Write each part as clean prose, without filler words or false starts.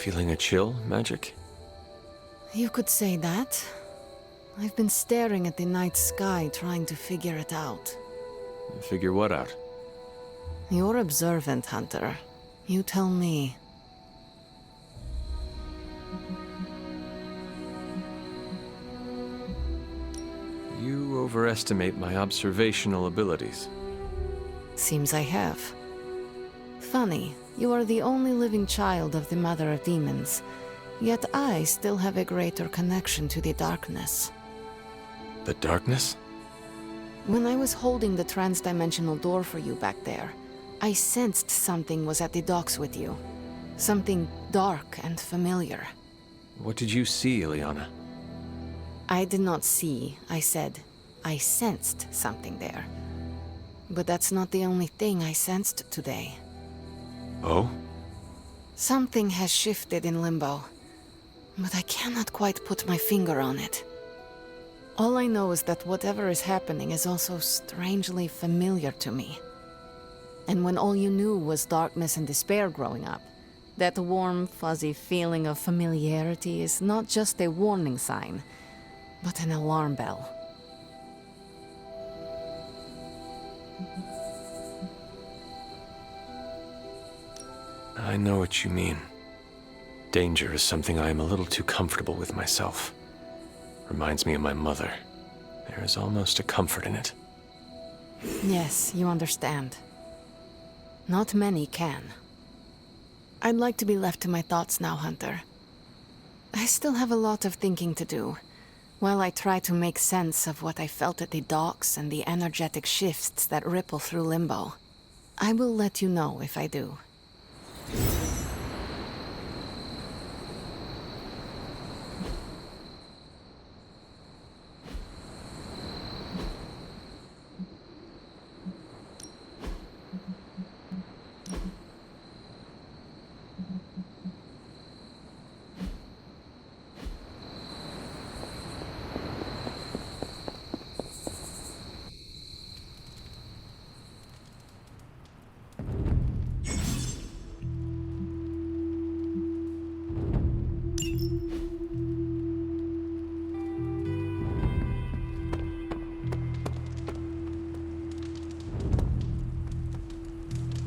Feeling a chill, Magic? You could say that. I've been staring at the night sky trying to figure it out. Figure what out? You're observant, Hunter. You tell me. You overestimate my observational abilities. Seems I have. Funny, you are the only living child of the Mother of Demons, yet I still have a greater connection to the darkness. The darkness? When I was holding the trans-dimensional door for you back there, I sensed something was at the docks with you. Something dark and familiar. What did you see, Ileana? I did not see, I said. I sensed something there. But that's not the only thing I sensed today. Oh? Something has shifted in Limbo, but I cannot quite put my finger on it. All I know is that whatever is happening is also strangely familiar to me. And when all you knew was darkness and despair growing up, that warm, fuzzy feeling of familiarity is not just a warning sign, but an alarm bell. I know what you mean. Danger is something I am a little too comfortable with myself. Reminds me of my mother. There is almost a comfort in it. Yes, you understand. Not many can. I'd like to be left to my thoughts now, Hunter. I still have a lot of thinking to do, while I try to make sense of what I felt at the docks and the energetic shifts that ripple through Limbo. I will let you know if I do.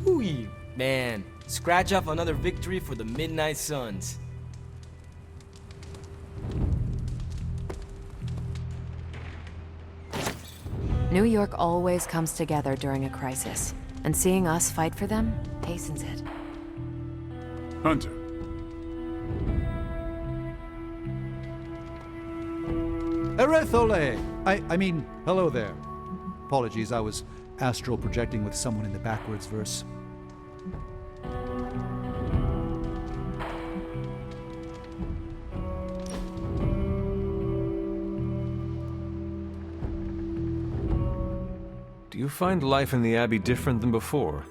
Ooh, man. Scratch off another victory for the Midnight Suns. New York always comes together during a crisis, and seeing us fight for them hastens it. Hunter. Erethole! I mean, hello there. Apologies, I was astral projecting with someone in the backwards verse. Do you find life in the Abbey different than before?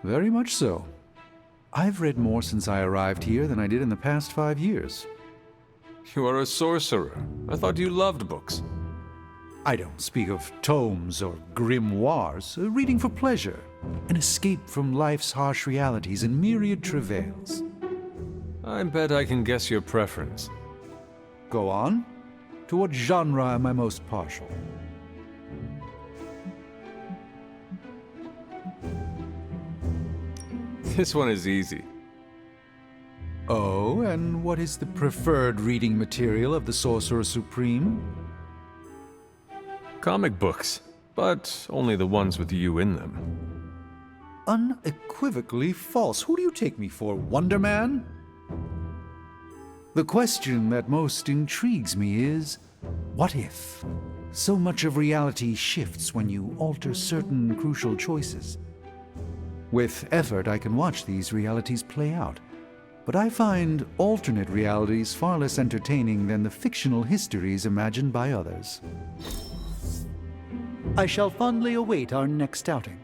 Very much so. I've read more since I arrived here than I did in the past 5 years. You are a sorcerer. I thought you loved books. I don't speak of tomes or grimoires, reading for pleasure, an escape from life's harsh realities and myriad travails. I bet I can guess your preference. Go on. To what genre am I most partial? This one is easy. Oh, and what is the preferred reading material of the Sorcerer Supreme? Comic books, but only the ones with you in them. Unequivocally false. Who do you take me for, Wonder Man? The question that most intrigues me is, what if? So much of reality shifts when you alter certain crucial choices. With effort, I can watch these realities play out. But I find alternate realities far less entertaining than the fictional histories imagined by others. I shall fondly await our next outing.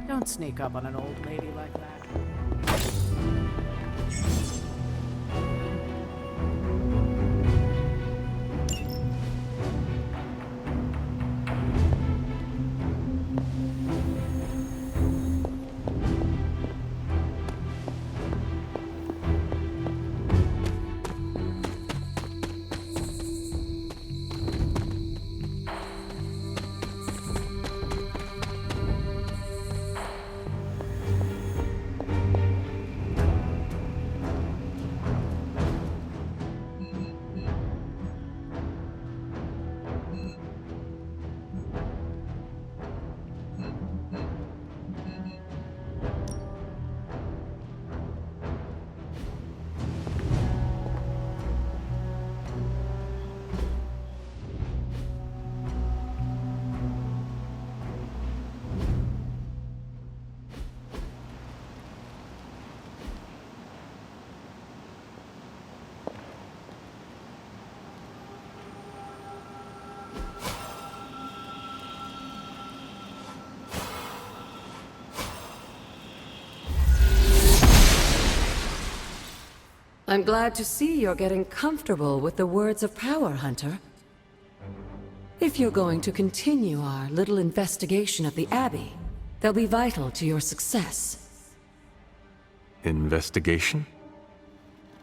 Don't sneak up on an old lady like that. I'm glad to see you're getting comfortable with the words of power, Hunter. If you're going to continue our little investigation of the Abbey, they'll be vital to your success. Investigation?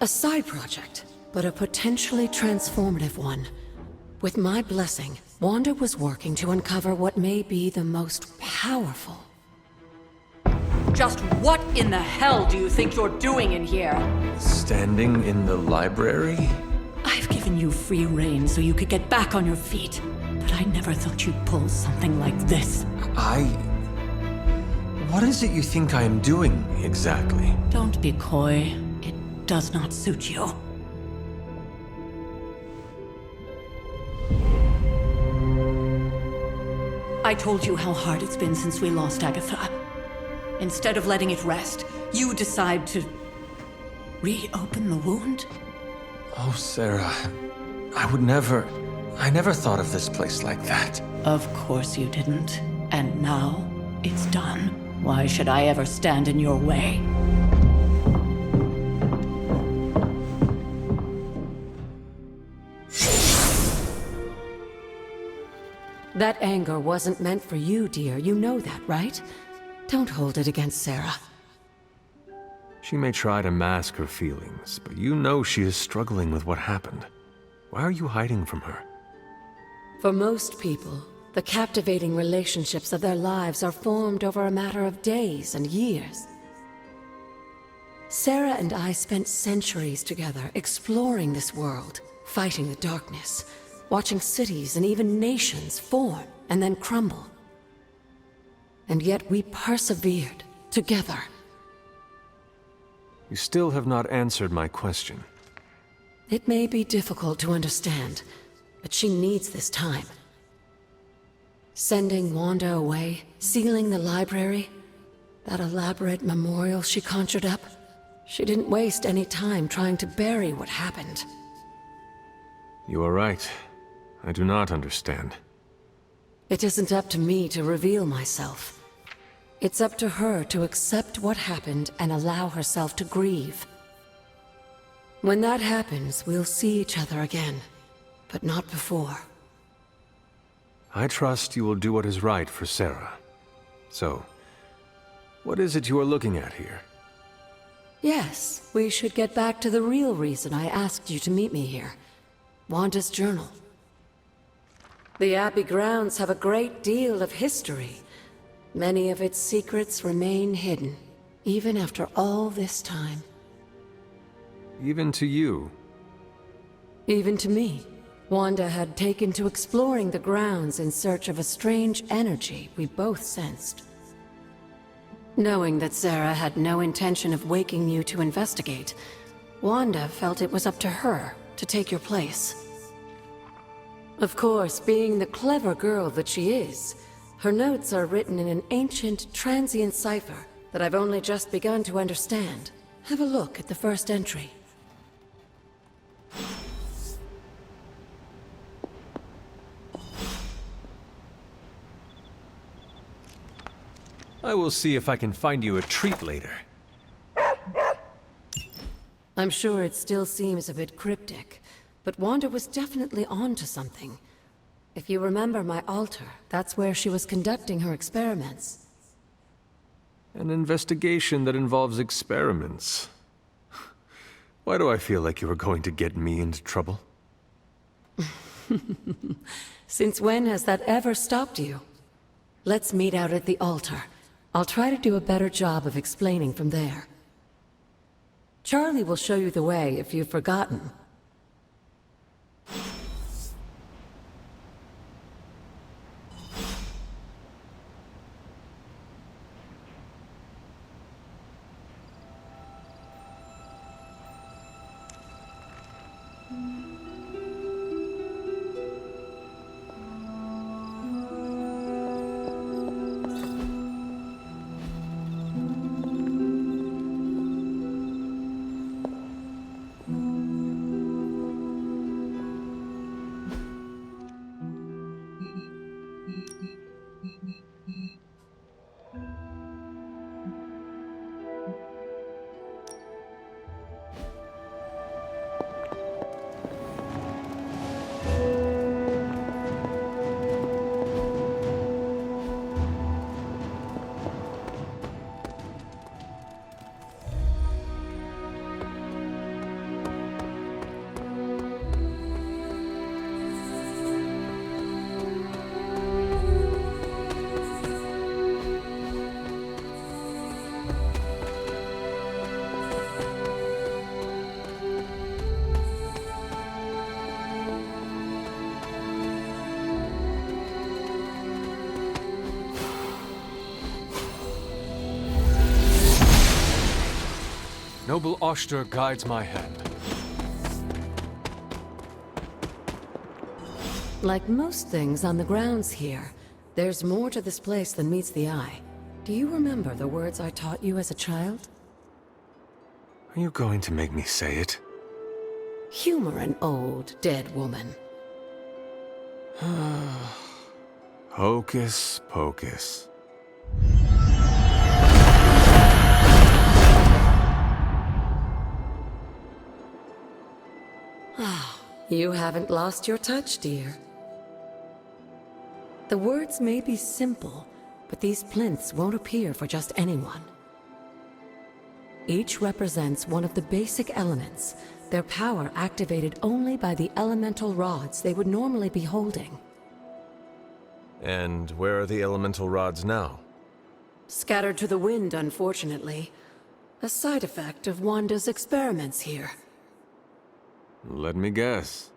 A side project, but a potentially transformative one. With my blessing, Wanda was working to uncover what may be the most powerful. Just what in the hell do you think you're doing in here? Standing in the library? I've given you free rein so you could get back on your feet. But I never thought you'd pull something like this. What is it you think I am doing, exactly? Don't be coy. It does not suit you. I told you how hard it's been since we lost Agatha. Instead of letting it rest, you decide to reopen the wound? Oh, Sarah. I never thought of this place like that. Of course you didn't. And now, it's done. Why should I ever stand in your way? That anger wasn't meant for you, dear. You know that, right? Don't hold it against Sarah. She may try to mask her feelings, but you know she is struggling with what happened. Why are you hiding from her? For most people, the captivating relationships of their lives are formed over a matter of days and years. Sarah and I spent centuries together exploring this world, fighting the darkness, watching cities and even nations form and then crumble. And yet we persevered, together. You still have not answered my question. It may be difficult to understand, but she needs this time. Sending Wanda away, sealing the library, that elaborate memorial she conjured up, she didn't waste any time trying to bury what happened. You are right. I do not understand. It isn't up to me to reveal myself. It's up to her to accept what happened and allow herself to grieve. When that happens, we'll see each other again, but not before. I trust you will do what is right for Sarah. So, what is it you are looking at here? Yes, we should get back to the real reason I asked you to meet me here. Wanda's journal. The Abbey grounds have a great deal of history. Many of its secrets remain hidden, even after all this time. Even to you. Even to me. Wanda had taken to exploring the grounds in search of a strange energy we both sensed. Knowing that Sarah had no intention of waking you to investigate, Wanda felt it was up to her to take your place. Of course, being the clever girl that she is, her notes are written in an ancient, transient cipher that I've only just begun to understand. Have a look at the first entry. I will see if I can find you a treat later. I'm sure it still seems a bit cryptic, but Wanda was definitely onto something. If you remember my altar, that's where she was conducting her experiments. An investigation that involves experiments. Why do I feel like you were going to get me into trouble? Since when has that ever stopped you? Let's meet out at the altar. I'll try to do a better job of explaining from there. Charlie will show you the way if you've forgotten. Noble Oshter guides my hand. Like most things on the grounds here, there's more to this place than meets the eye. Do you remember the words I taught you as a child? Are you going to make me say it? Humor an old, dead woman. Hocus pocus. You haven't lost your touch, dear. The words may be simple, but these plinths won't appear for just anyone. Each represents one of the basic elements, their power activated only by the elemental rods they would normally be holding. And where are the elemental rods now? Scattered to the wind, unfortunately. A side effect of Wanda's experiments here. Let me guess.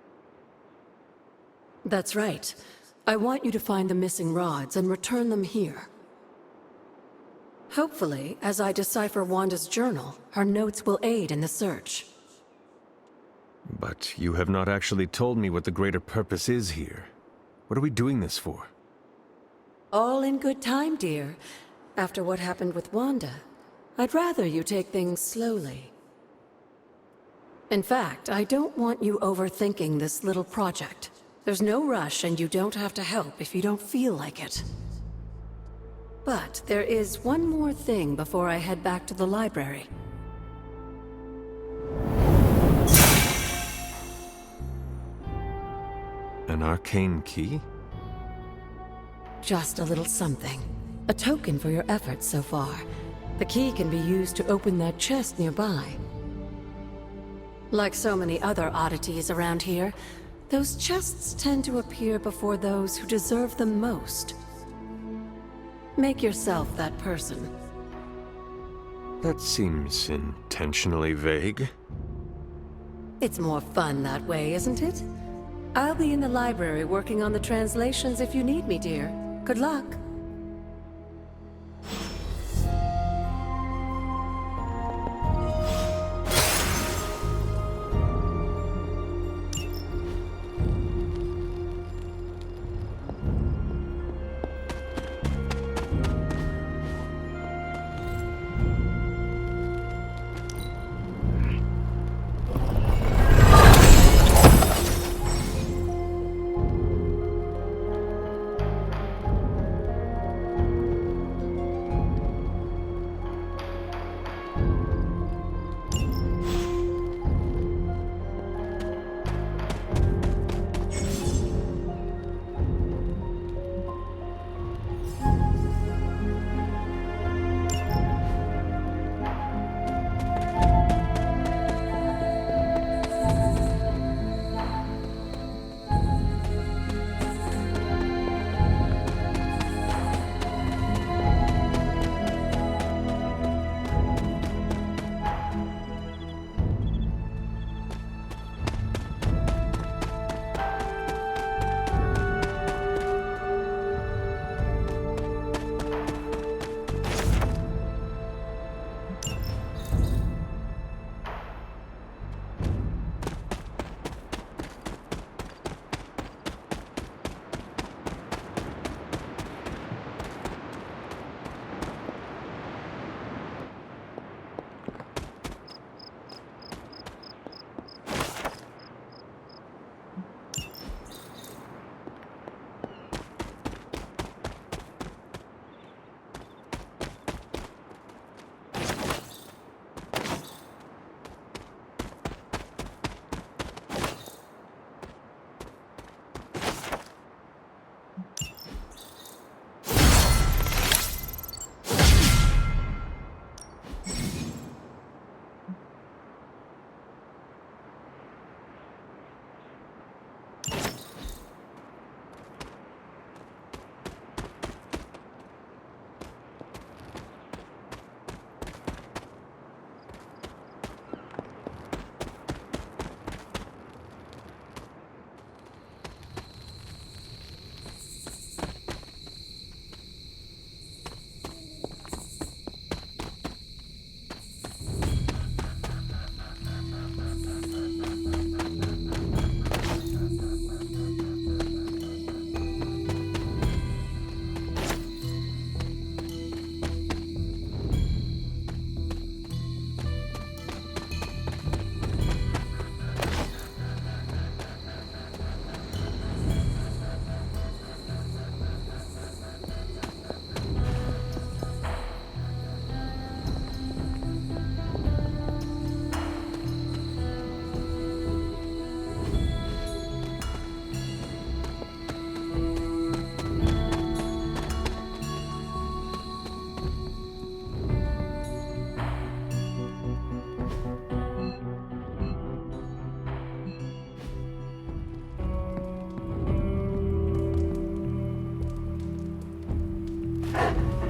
That's right. I want you to find the missing rods and return them here. Hopefully, as I decipher Wanda's journal, her notes will aid in the search. But you have not actually told me what the greater purpose is here. What are we doing this for? All in good time, dear. After what happened with Wanda, I'd rather you take things slowly. In fact, I don't want you overthinking this little project. There's no rush, and you don't have to help if you don't feel like it. But there is one more thing before I head back to the library. An arcane key? Just a little something. A token for your efforts so far. The key can be used to open that chest nearby. Like so many other oddities around here, those chests tend to appear before those who deserve them most. Make yourself that person. That seems intentionally vague. It's more fun that way, isn't it? I'll be in the library working on the translations if you need me, dear. Good luck.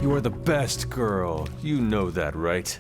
You are the best girl. You know that, right?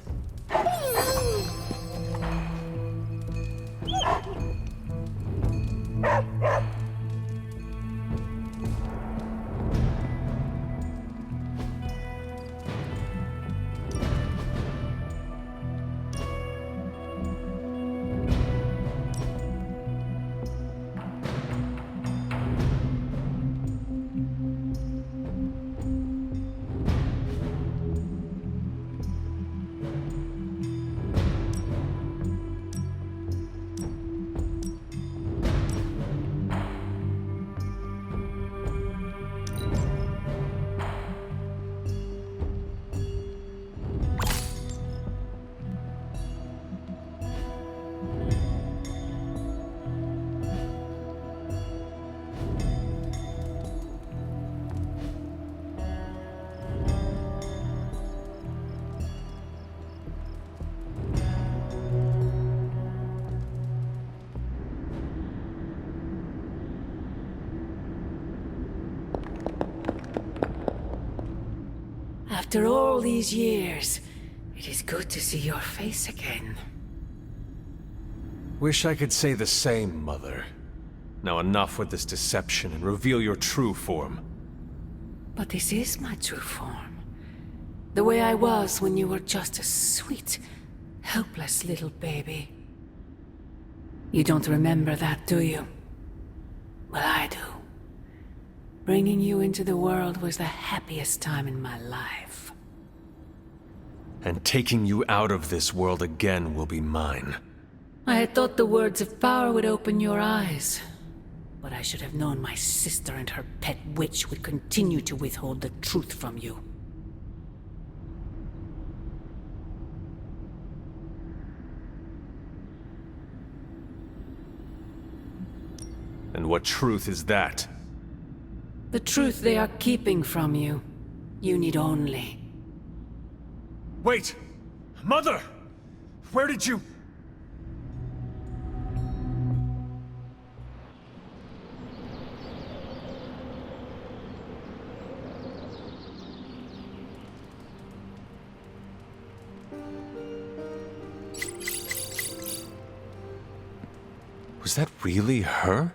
After all these years, it is good to see your face again. Wish I could say the same, Mother. Now enough with this deception and reveal your true form. But this is my true form. The way I was when you were just a sweet, helpless little baby. You don't remember that, do you? Well, I do. Bringing you into the world was the happiest time in my life. And taking you out of this world again will be mine. I had thought the words of power would open your eyes. But I should have known my sister and her pet witch would continue to withhold the truth from you. And what truth is that? The truth they are keeping from you. You need only. Wait! Mother! Where did you... Was that really her?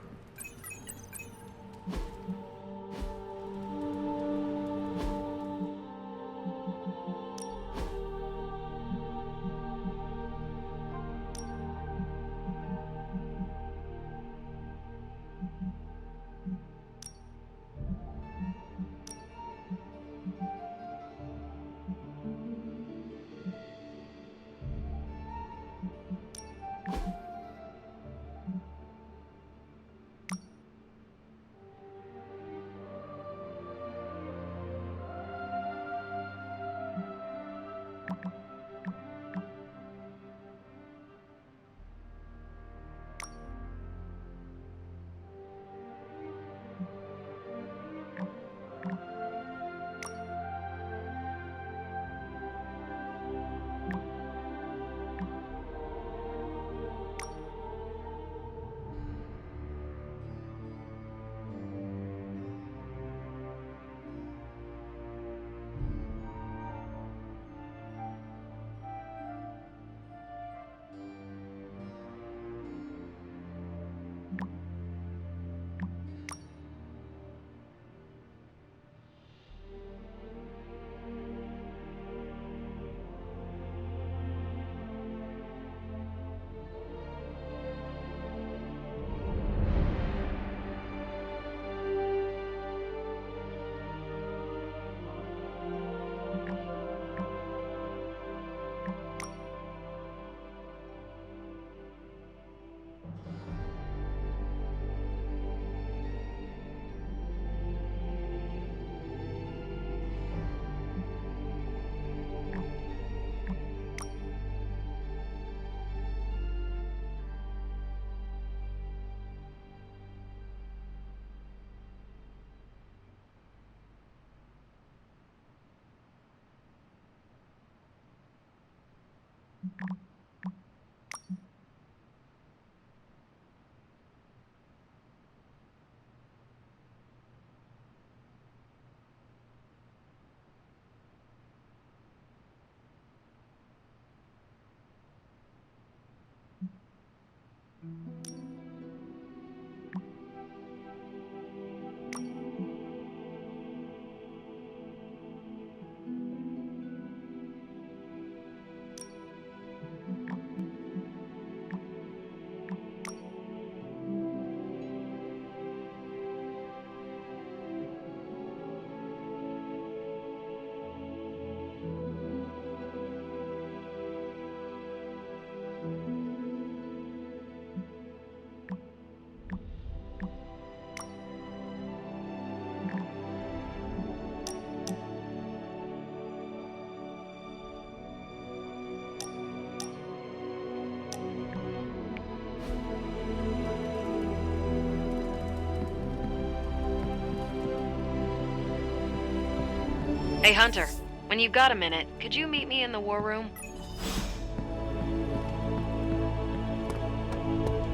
Hey, Hunter. When you've got a minute, could you meet me in the war room?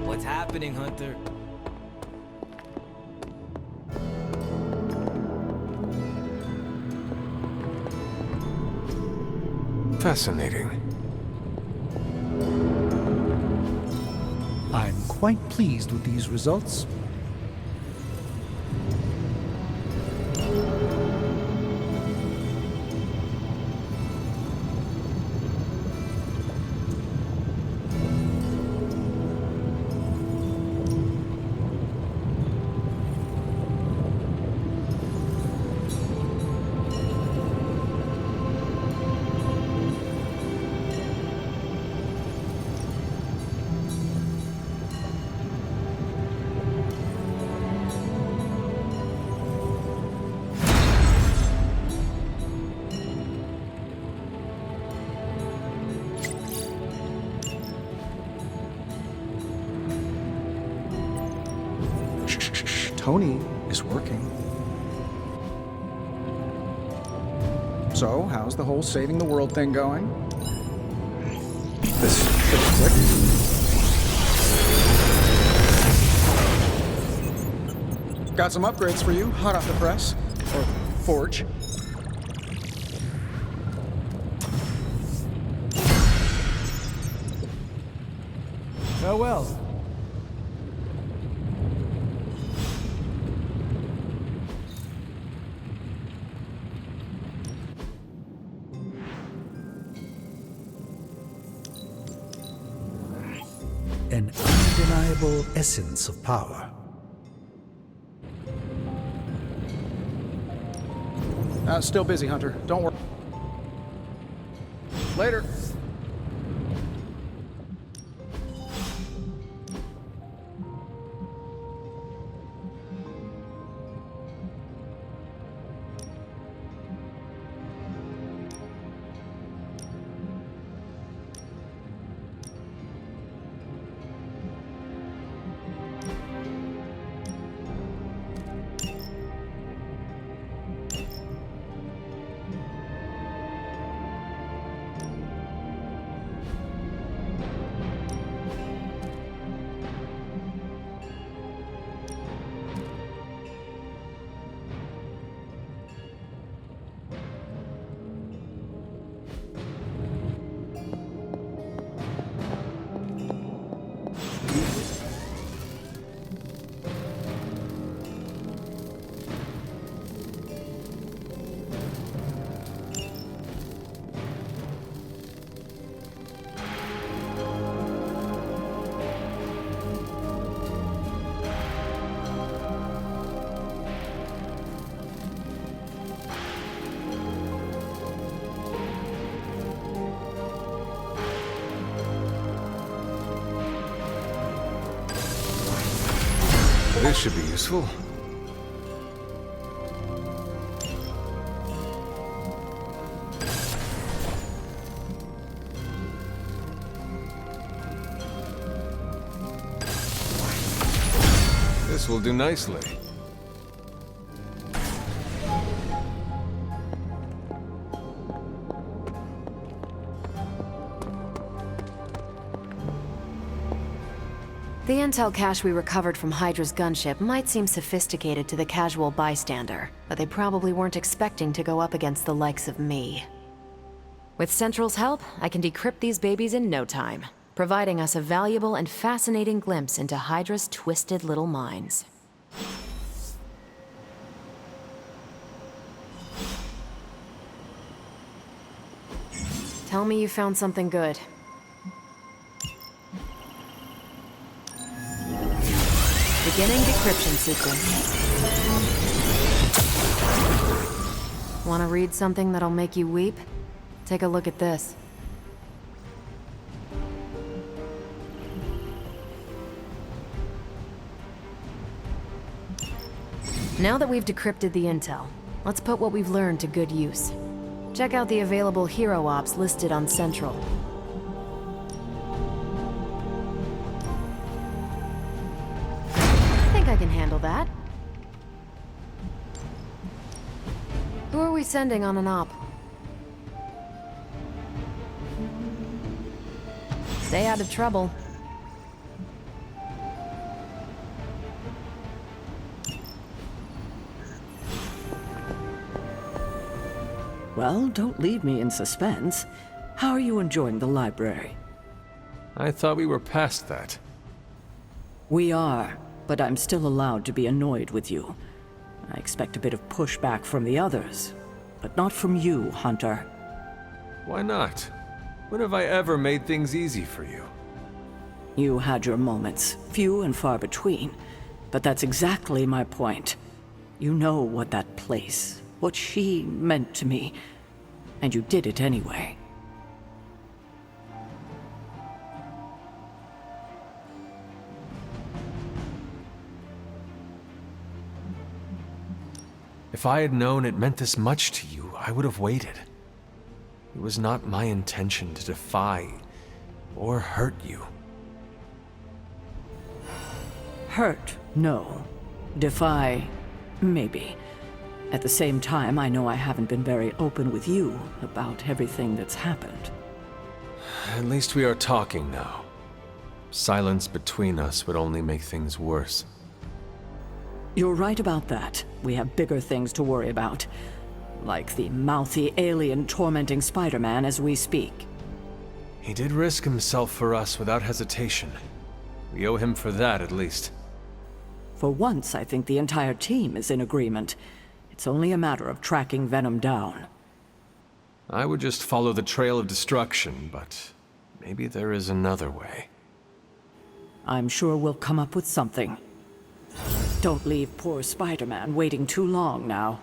What's happening, Hunter? Fascinating. I'm quite pleased with these results. Tony is working. So, how's the whole saving the world thing going? This pretty quick. Got some upgrades for you, hot off the press. Or forge. Farewell. An undeniable essence of power. Still busy, Hunter. Don't worry. Later. This should be useful. This will do nicely. The intel cache we recovered from Hydra's gunship might seem sophisticated to the casual bystander, but they probably weren't expecting to go up against the likes of me. With Central's help, I can decrypt these babies in no time, providing us a valuable and fascinating glimpse into Hydra's twisted little minds. Tell me you found something good. Beginning decryption sequence. Want to read something that'll make you weep? Take a look at this. Now that we've decrypted the intel, let's put what we've learned to good use. Check out the available hero ops listed on Central. I can handle that. Who are we sending on an op? Stay out of trouble. Well, don't leave me in suspense. How are you enjoying the library? I thought we were past that. We are, but I'm still allowed to be annoyed with you. I expect a bit of pushback from the others, but not from you, Hunter. Why not? When have I ever made things easy for you? You had your moments, few and far between, but that's exactly my point. You know what that place, what she meant to me, and you did it anyway. If I had known it meant this much to you, I would have waited. It was not my intention to defy or hurt you. Hurt, no. Defy, maybe. At the same time, I know I haven't been very open with you about everything that's happened. At least we are talking now. Silence between us would only make things worse. You're right about that. We have bigger things to worry about. Like the mouthy alien tormenting Spider-Man as we speak. He did risk himself for us without hesitation. We owe him for that, at least. For once, I think the entire team is in agreement. It's only a matter of tracking Venom down. I would just follow the trail of destruction, but maybe there is another way. I'm sure we'll come up with something. Don't leave poor Spider-Man waiting too long now.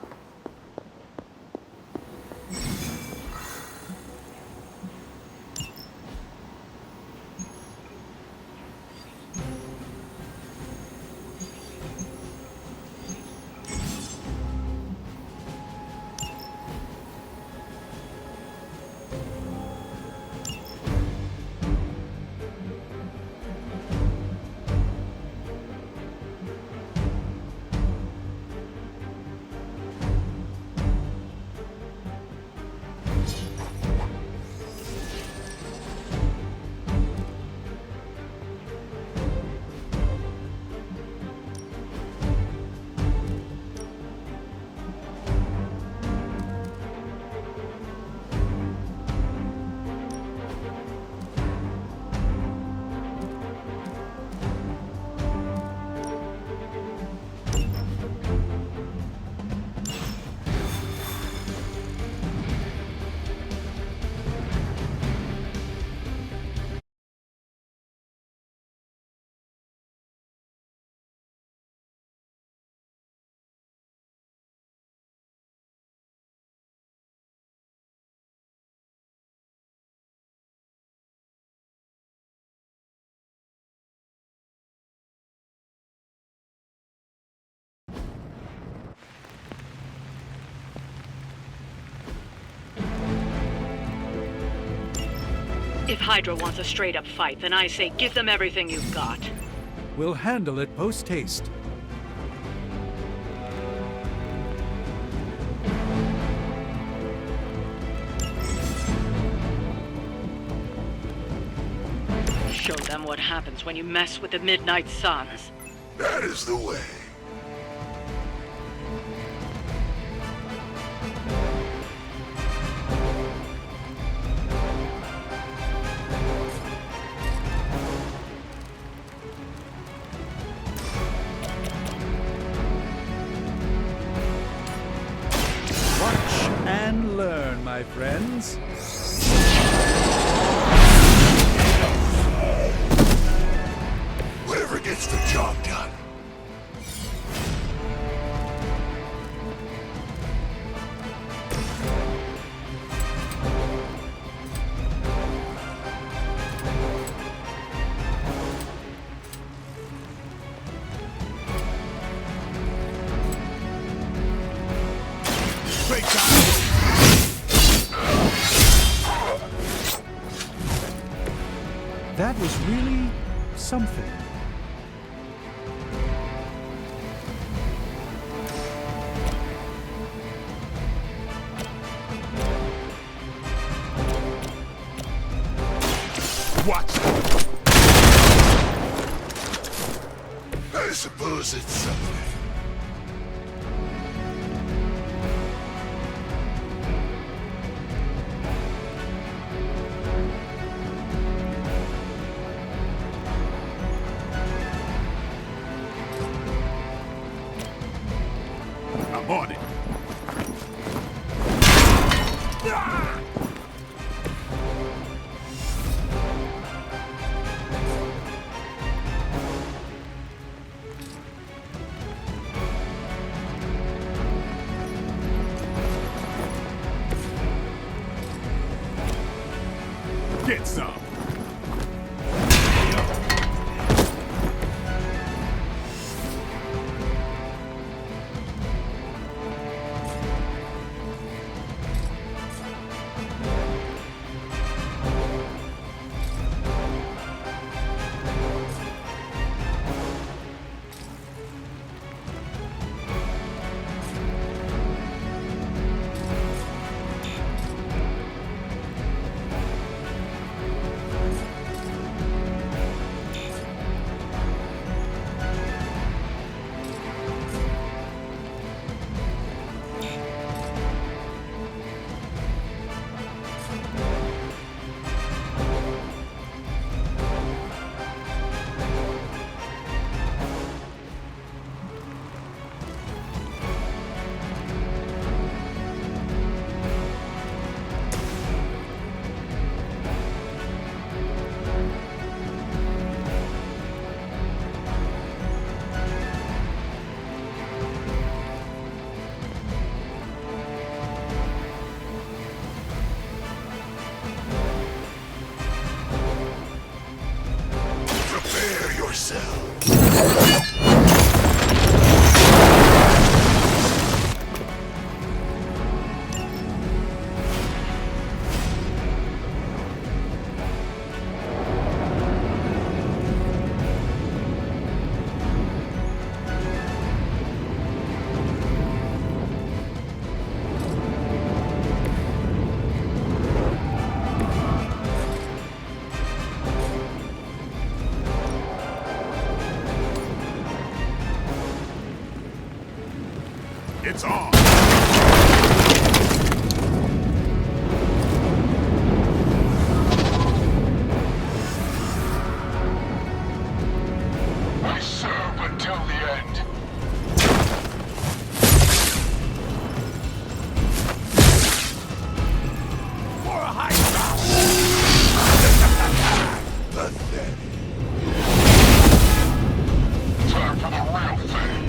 If Hydra wants a straight-up fight, then I say give them everything you've got. We'll handle it post-haste. Show them what happens when you mess with the Midnight Suns. That is the way. Watch and learn, my friends. Whatever gets the job done. Break down. That was really something. Watch. I suppose it's something. I'm on it. Get some. Prepare yourself. It's on. I serve until the end. For a high ground. Pathetic. Time for the real thing.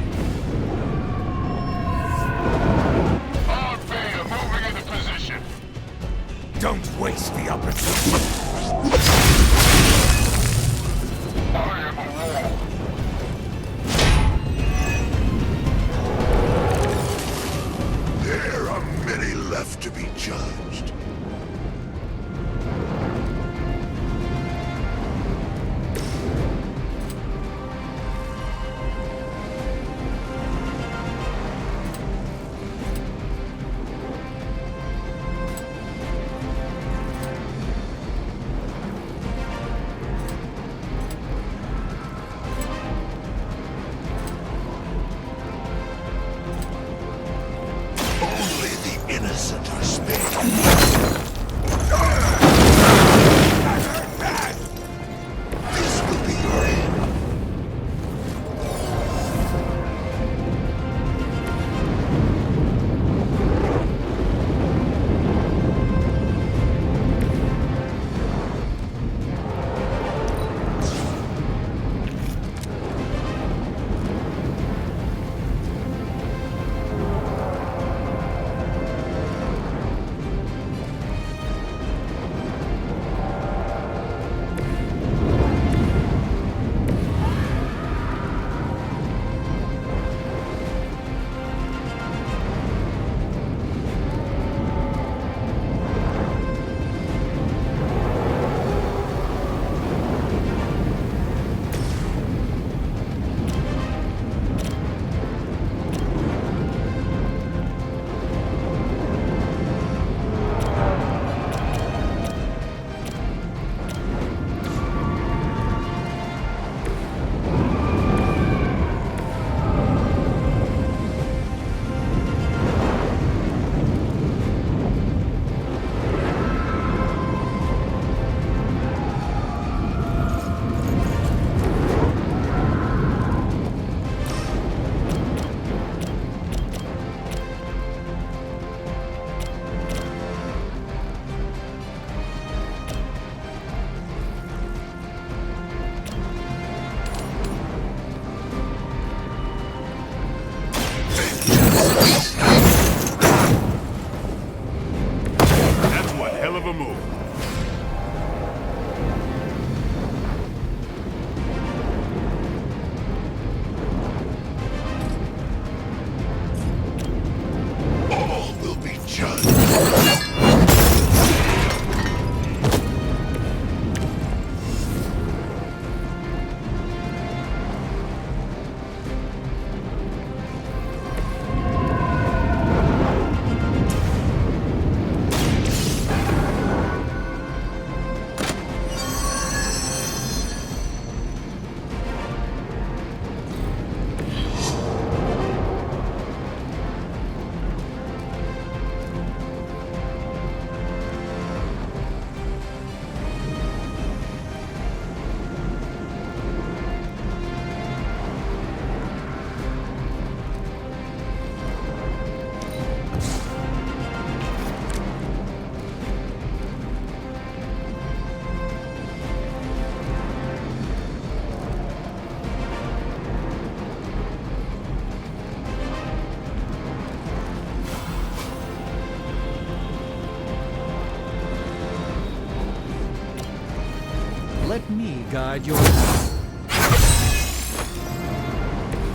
Let me guide your path.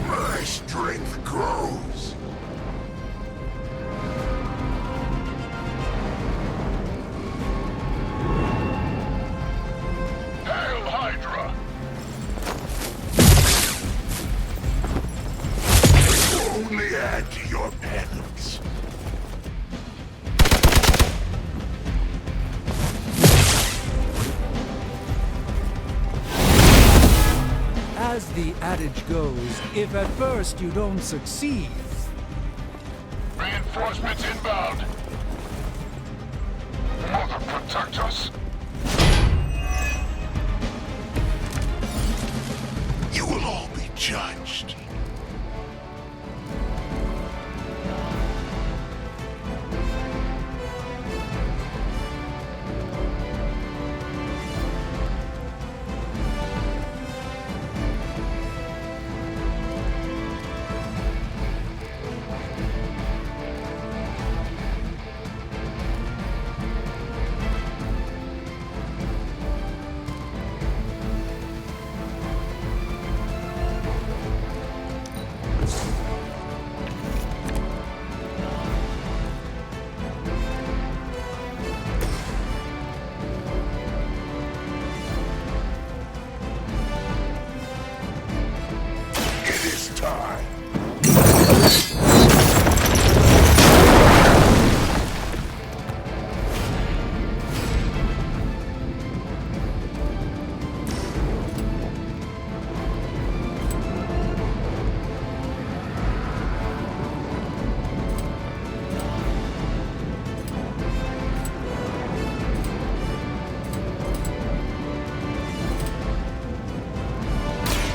My strength grows. Hail Hydra! Only add to your penance. As the adage goes, if at first you don't succeed, Reinforcements inbound. Mother protect us. You will all be judged. It is time.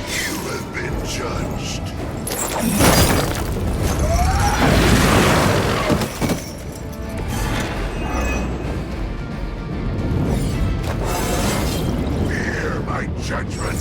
You have been judged. Hear my judgment.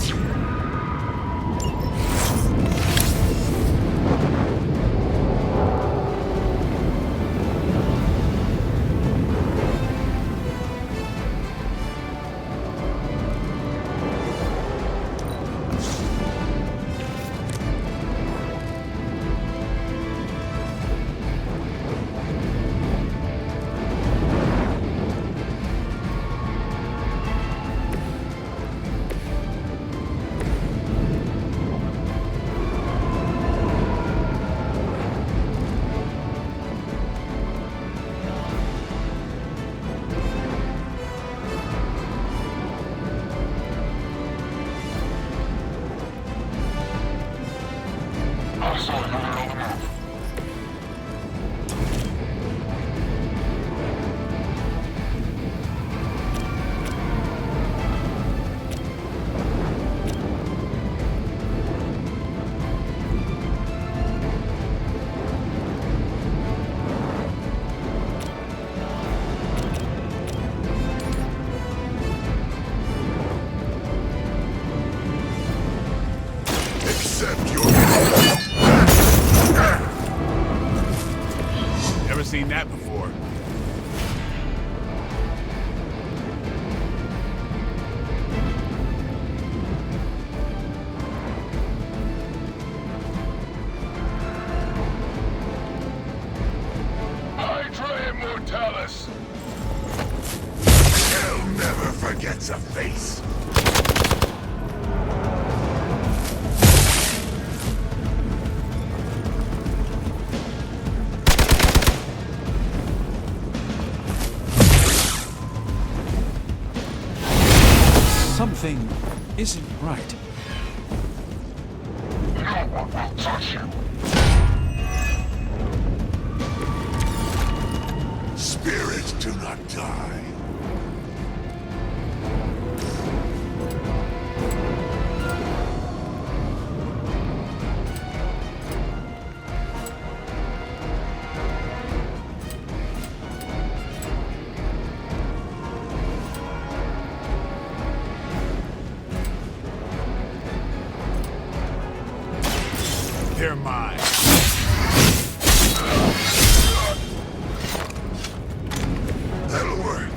Accept your Never seen that before. Hydra Immortalis. Hell never forgets a face. something isn't right. No one will touch you. Spirits do not die. They're mine. That'll work.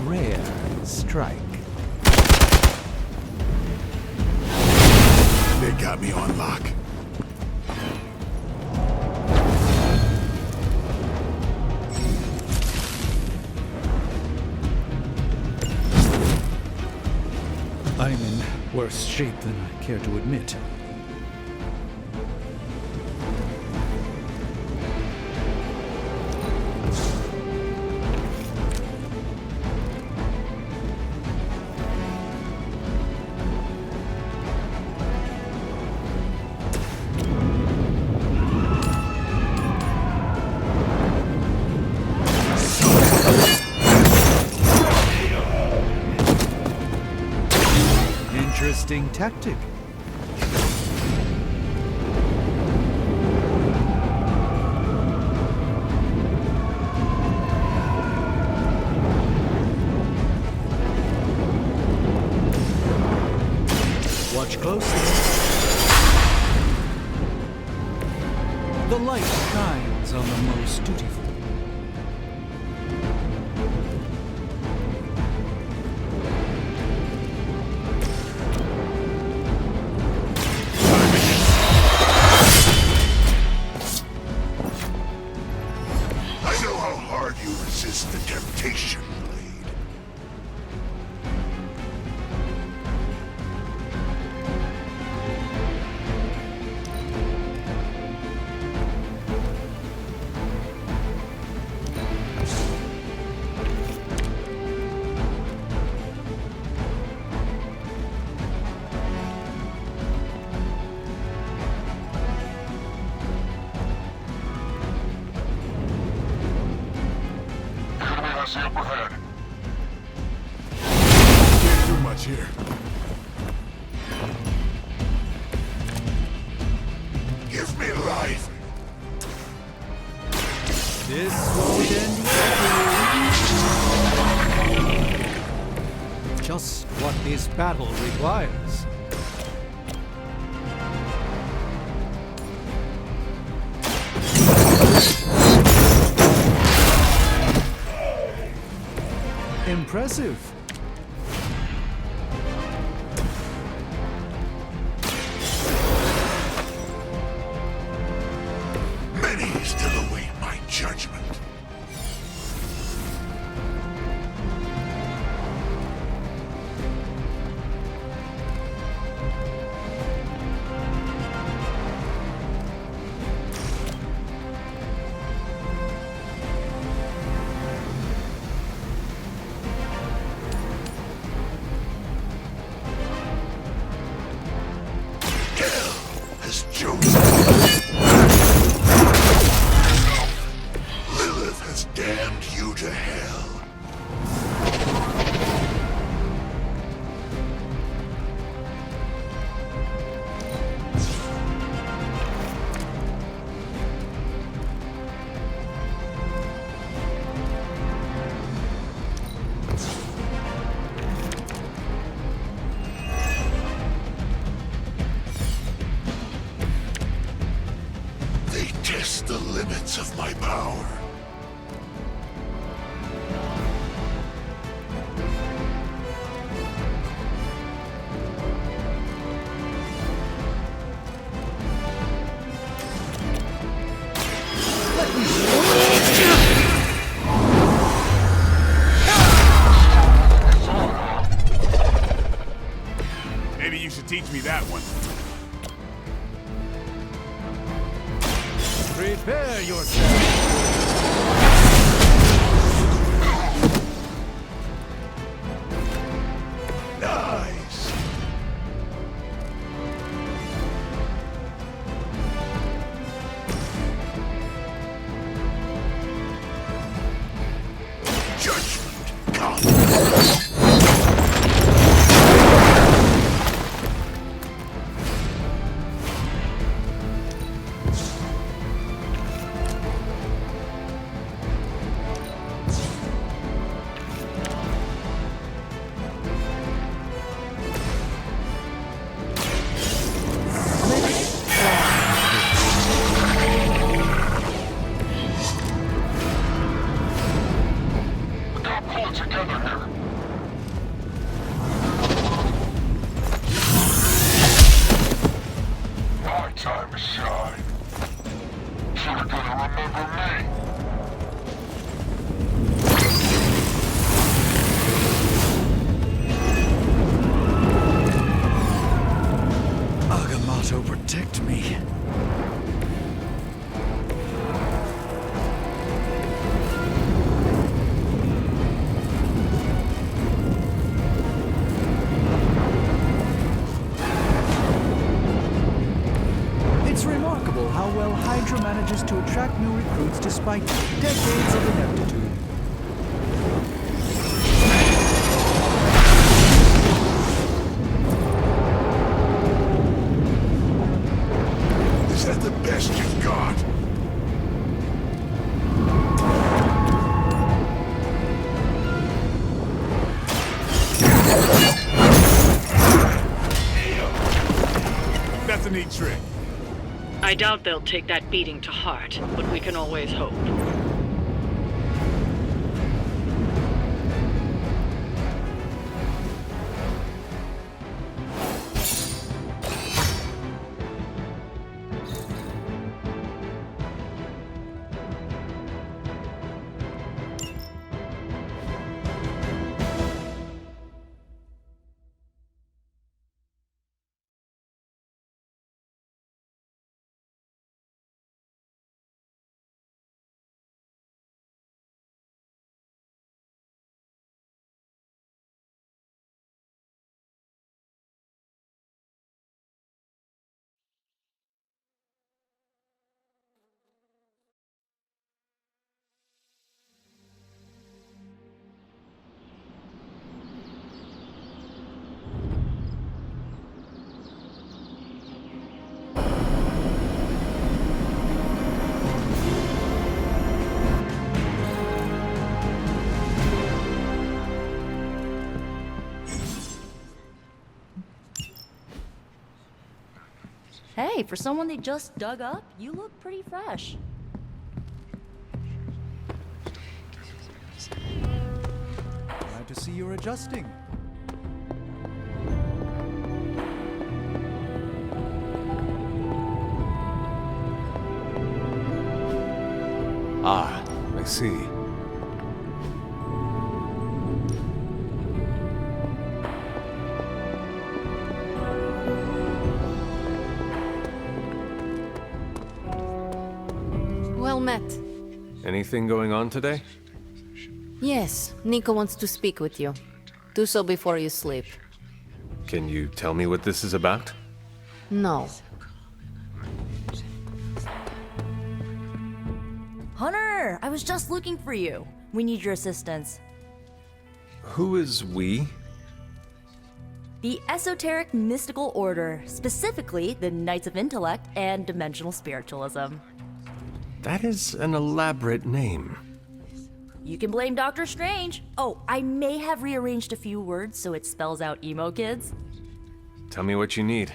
rare strike. They got me on lock. I'm in worse shape than I care to admit. Interesting tactic. Watch closely. The light shines on the most dutiful. I know how hard you resist the temptation, Blade. Enemy has the upper hand. Can't do much here. Give me life. This won't end well. Just what this battle requires. Impressive. Many still await my judgment. Hell has chosen. Lilith has damned you to hell. They test the limits of my power. Maybe you should teach me that one. Prepare yourself. Nice. Judgment comes. We gotta pull it together here. side. You're gonna remember me. Agamotto, protect me. It's remarkable how well Hydra manages to attract new recruits despite decades of ineptitude. Is that the best you've got? That's a neat trick. I doubt they'll take that beating to heart, but we can always hope. Hey, for someone they just dug up, you look pretty fresh. Glad to see you're adjusting. Ah, I see. Well met. Anything going on today? Yes, Nico wants to speak with you. Do so before you sleep. Can you tell me what this is about? No. Hunter, I was just looking for you. We need your assistance. Who is we? The Esoteric Mystical Order, specifically the Knights of Intellect and Dimensional Spiritualism. That is an elaborate name. You can blame Doctor Strange. Oh, I may have rearranged a few words so it spells out emo kids. Tell me what you need.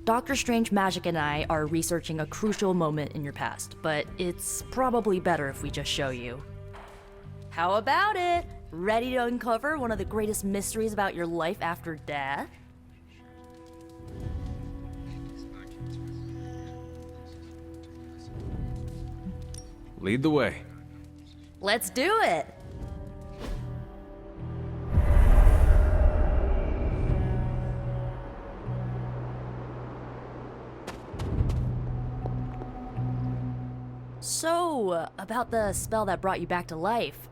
Doctor Strange Magic and I are researching a crucial moment in your past, but it's probably better if we just show you. How about it? Ready to uncover one of the greatest mysteries about your life after death? Lead the way. Let's do it! So, about the spell that brought you back to life,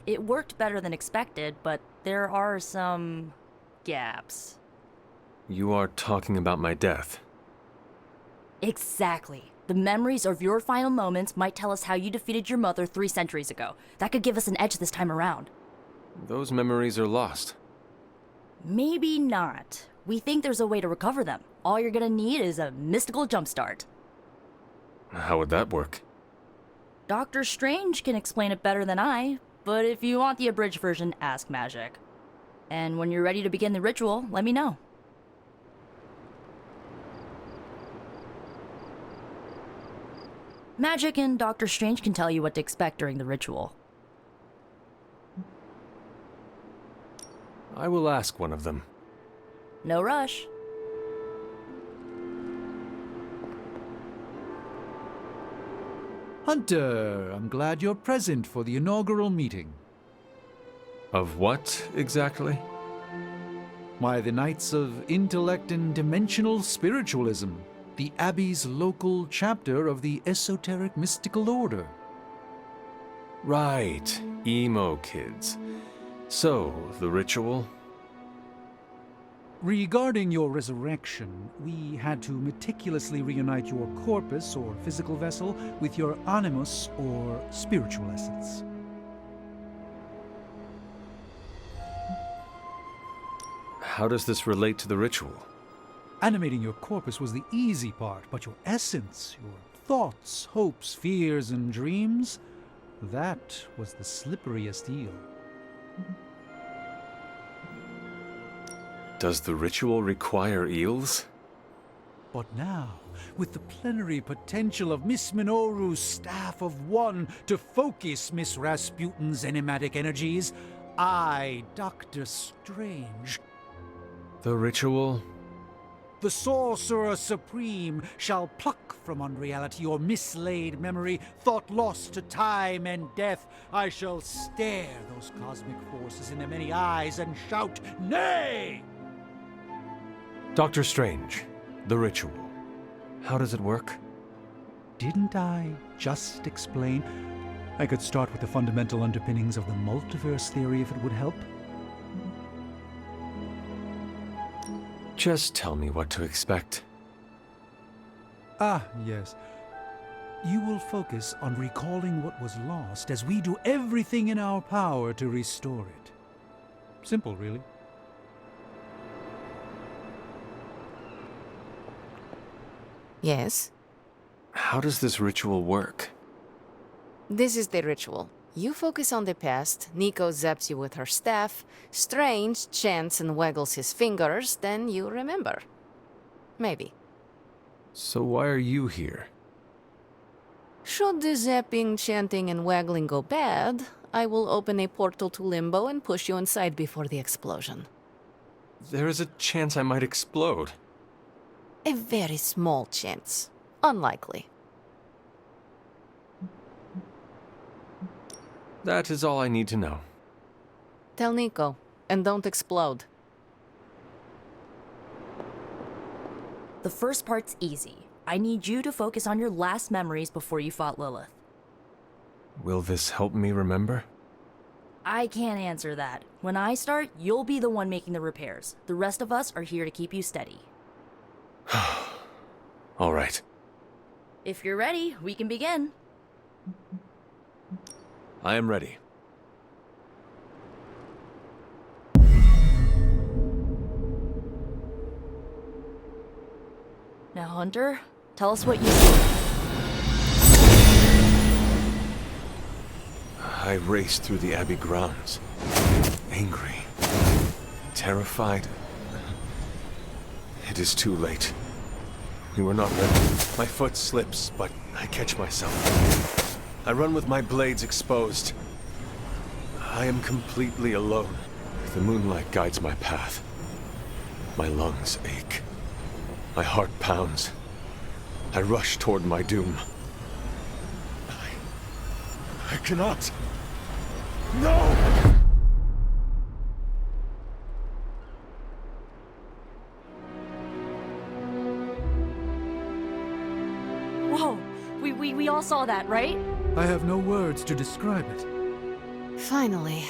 it worked better than expected, but there are some gaps. You are talking about my death. Exactly. The memories of your final moments might tell us how you defeated your mother 3 centuries ago. That could give us an edge this time around. Those memories are lost. Maybe not. We think there's a way to recover them. All you're gonna need is a mystical jumpstart. How would that work? Doctor Strange can explain it better than I, but if you want the abridged version, ask Magic. And when you're ready to begin the ritual, let me know. Magic and Doctor Strange can tell you what to expect during the ritual. I will ask one of them. No rush. Hunter, I'm glad you're present for the inaugural meeting. Of what, exactly? Why, the Knights of Intellect and Dimensional Spiritualism, the Abbey's local chapter of the Esoteric Mystical Order. Right, emo kids. So, the ritual? Regarding your resurrection, we had to meticulously reunite your corpus, or physical vessel, with your animus, or spiritual essence. How does this relate to the ritual? Animating your corpus was the easy part, but your essence, your thoughts, hopes, fears, and dreams, that was the slipperiest eel. Does the ritual require eels? But now, with the plenary potential of Miss Minoru's Staff of One to focus Miss Rasputin's enigmatic energies, I, Dr. Strange, The ritual? the Sorcerer Supreme, shall pluck from unreality your mislaid memory, thought lost to time and death. I shall stare those cosmic forces in their many eyes and shout, "Nay!" Doctor Strange, the ritual. How does it work? Didn't I just explain? I could start with the fundamental underpinnings of the multiverse theory if it would help. Just tell me what to expect. Ah, yes. You will focus on recalling what was lost as we do everything in our power to restore it. Simple, really. Yes? How does this ritual work? This is the ritual. You focus on the past, Nico zaps you with her staff, Strange chants and waggles his fingers, then you remember. Maybe. So why are you here? Should the zapping, chanting, and waggling go bad, I will open a portal to Limbo and push you inside before the explosion. There is a chance I might explode. A very small chance. Unlikely. That is all I need to know. Tell Nico, and don't explode. The first part's easy. I need you to focus on your last memories before you fought Lilith. Will this help me remember? I can't answer that. When I start, you'll be the one making the repairs. The rest of us are here to keep you steady. All right. If you're ready, we can begin. I am ready. Now, Hunter, tell us what you see. I raced through the Abbey grounds. Angry. Terrified. It is too late. We were not ready. My foot slips, but I catch myself. I run with my blades exposed. I am completely alone. The moonlight guides my path. My lungs ache. My heart pounds. I rush toward my doom. I cannot. No! Whoa! We all saw that, right? I have no words to describe it. Finally.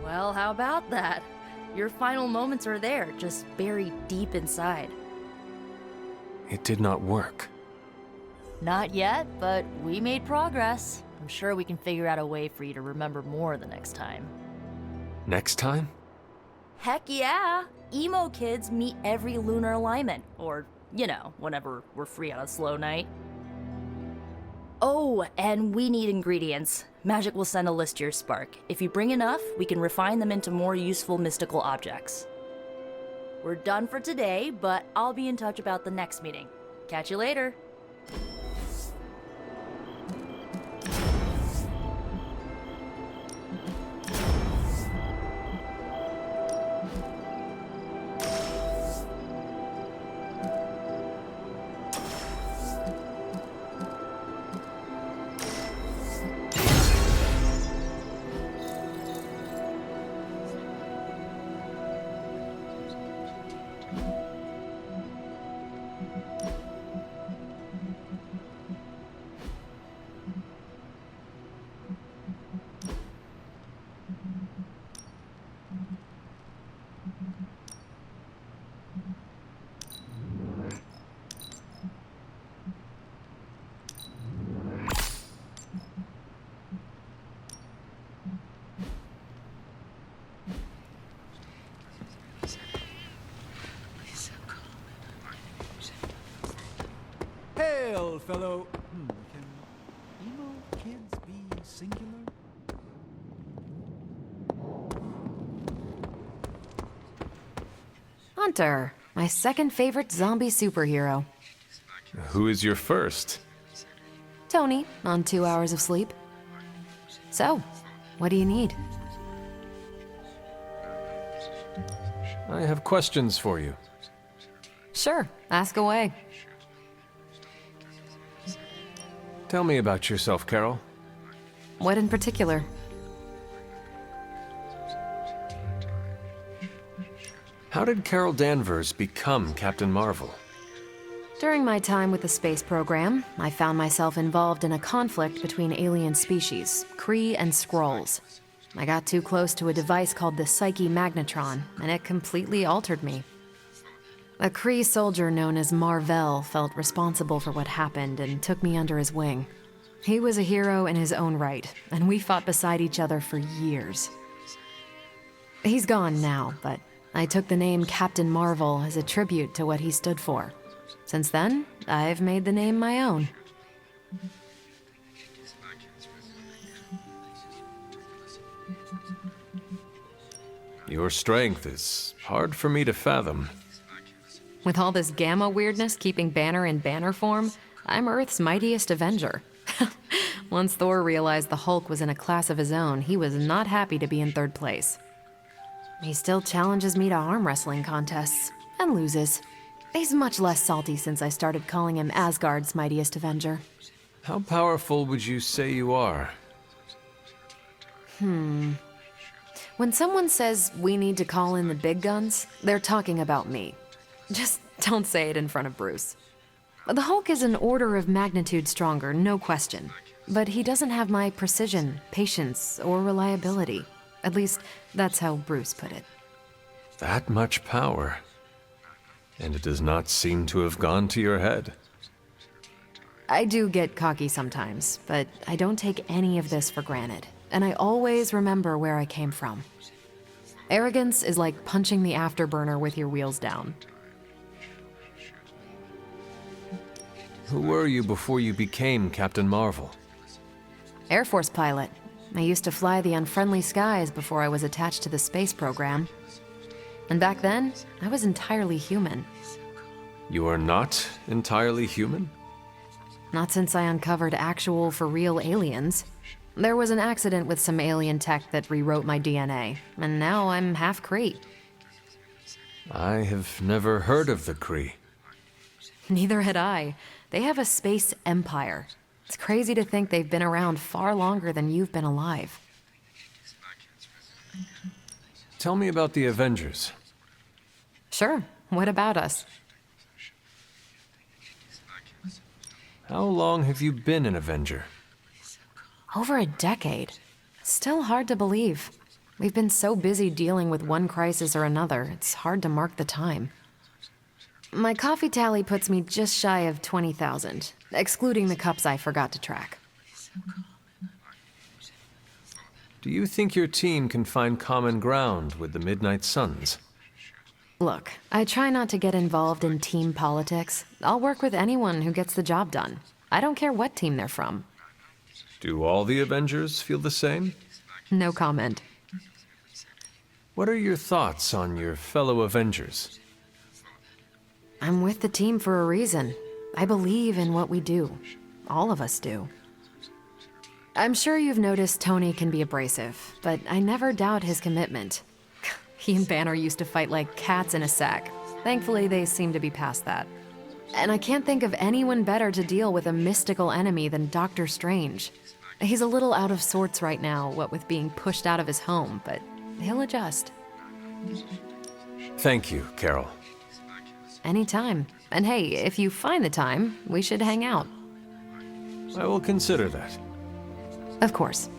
Well, how about that? Your final moments are there, just buried deep inside. It did not work. Not yet, but we made progress. I'm sure we can figure out a way for you to remember more the next time. Next time? Heck yeah! Emo kids meet every lunar alignment, or, you know, whenever we're free on a slow night. Oh, and we need ingredients. Magic will send a list to your spark. If you bring enough, we can refine them into more useful mystical objects. We're done for today, but I'll be in touch about the next meeting. Catch you later. Well, fellow... can emo kids be singular? Hunter, my second favorite zombie superhero. Who is your first? Tony, on 2 hours of sleep. So, what do you need? I have questions for you. Sure, ask away. Tell me about yourself, Carol. What in particular? How did Carol Danvers become Captain Marvel? During my time with the space program, I found myself involved in a conflict between alien species, Kree and Skrulls. I got too close to a device called the Psyche Magnetron, and it completely altered me. A Kree soldier known as Marvel felt responsible for what happened and took me under his wing. He was a hero in his own right, and we fought beside each other for years. He's gone now, but I took the name Captain Marvel as a tribute to what he stood for. Since then, I've made the name my own. Your strength is hard for me to fathom. With all this gamma weirdness keeping Banner in banner form, I'm Earth's mightiest Avenger. Once Thor realized the Hulk was in a class of his own, he was not happy to be in third place. He still challenges me to arm wrestling contests, and loses. He's much less salty since I started calling him Asgard's mightiest Avenger. How powerful would you say you are? When someone says we need to call in the big guns, they're talking about me. Just don't say it in front of Bruce. The Hulk is an order of magnitude stronger, no question. But he doesn't have my precision, patience, or reliability. At least, that's how Bruce put it. That much power. And it does not seem to have gone to your head. I do get cocky sometimes, but I don't take any of this for granted. And I always remember where I came from. Arrogance is like punching the afterburner with your wheels down. Who were you before you became Captain Marvel? Air Force pilot. I used to fly the unfriendly skies before I was attached to the space program. And back then, I was entirely human. You are not entirely human? Not since I uncovered actual, for real aliens. There was an accident with some alien tech that rewrote my DNA, and now I'm half Kree. I have never heard of the Kree. Neither had I. They have a space empire. It's crazy to think they've been around far longer than you've been alive. Tell me about the Avengers. Sure. What about us? How long have you been an Avenger? Over a decade. Still hard to believe. We've been so busy dealing with one crisis or another, it's hard to mark the time. My coffee tally puts me just shy of 20,000, excluding the cups I forgot to track. Do you think your team can find common ground with the Midnight Suns? Look, I try not to get involved in team politics. I'll work with anyone who gets the job done. I don't care what team they're from. Do all the Avengers feel the same? No comment. What are your thoughts on your fellow Avengers? I'm with the team for a reason. I believe in what we do. All of us do. I'm sure you've noticed Tony can be abrasive, but I never doubt his commitment. He and Banner used to fight like cats in a sack. Thankfully, they seem to be past that. And I can't think of anyone better to deal with a mystical enemy than Doctor Strange. He's a little out of sorts right now, what with being pushed out of his home, but he'll adjust. Thank you, Carol. Anytime. And hey, if you find the time, we should hang out. I will consider that. Of course.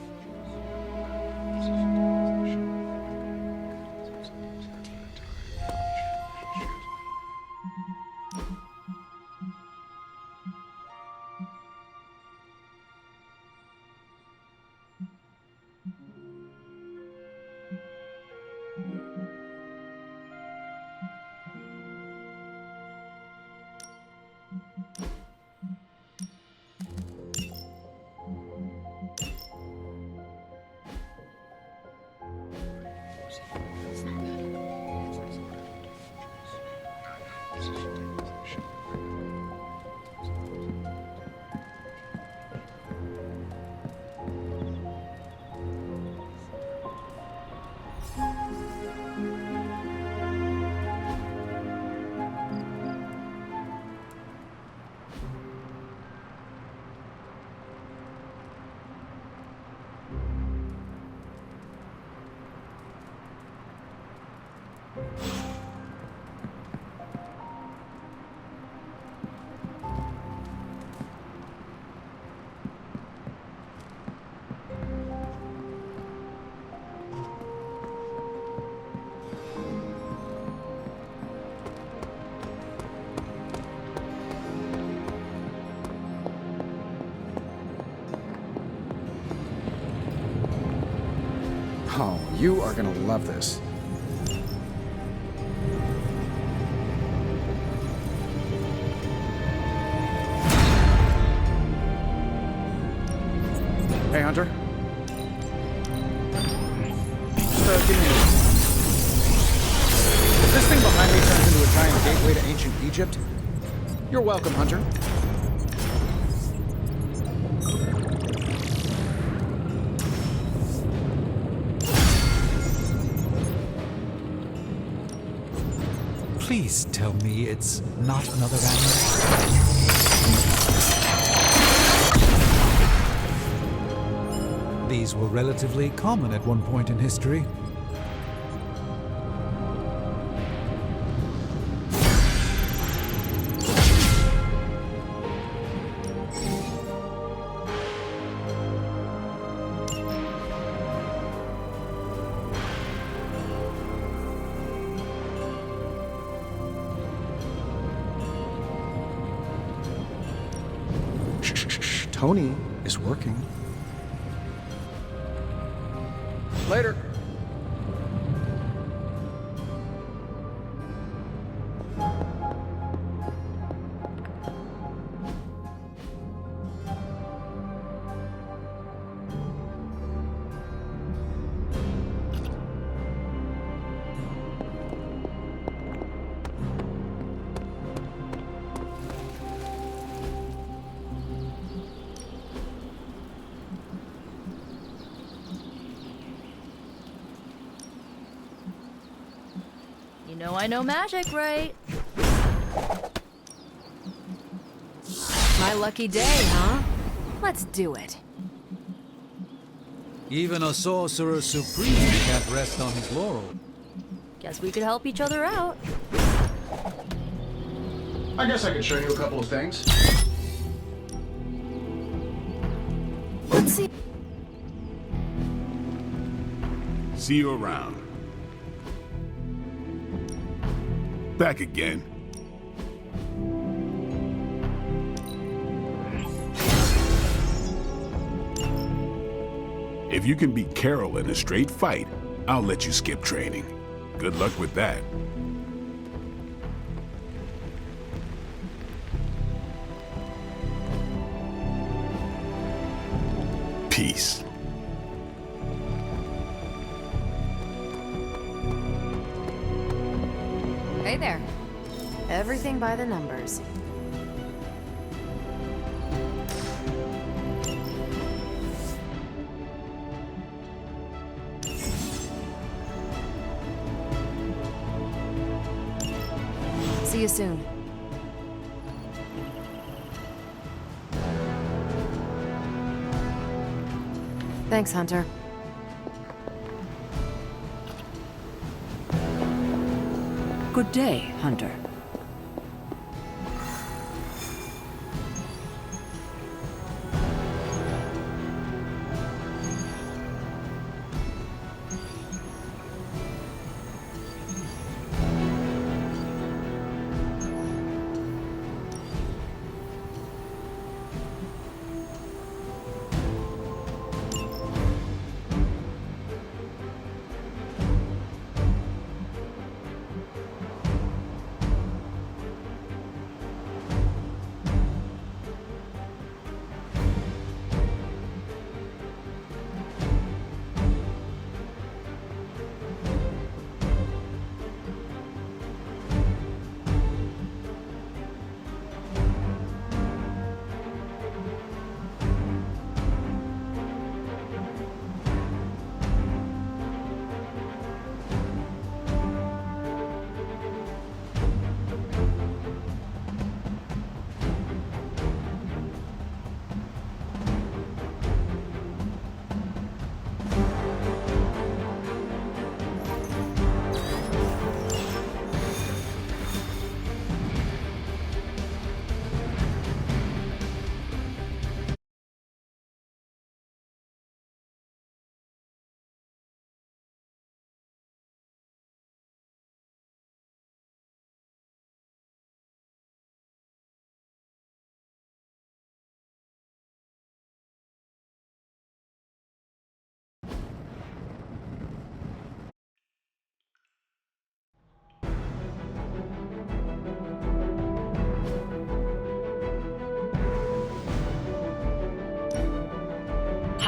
Oh, you are gonna love this. Hey, Hunter. Just, give me a minute. If this thing behind me turns into a giant gateway to ancient Egypt, you're welcome, Hunter. Please tell me it's not another animal. These were relatively common at one point in history. Tony is working. Later. You know I know magic, right? My lucky day, huh? Let's do it. Even a sorcerer supreme can't rest on his laurel. Guess we could help each other out. I guess I could show you a couple of things. Let's see. See you around. Back again. If you can beat Carol in a straight fight, I'll let you skip training. Good luck with that. Peace. Hey there. Everything by the numbers. See you soon. Thanks, Hunter. Good day, Hunter.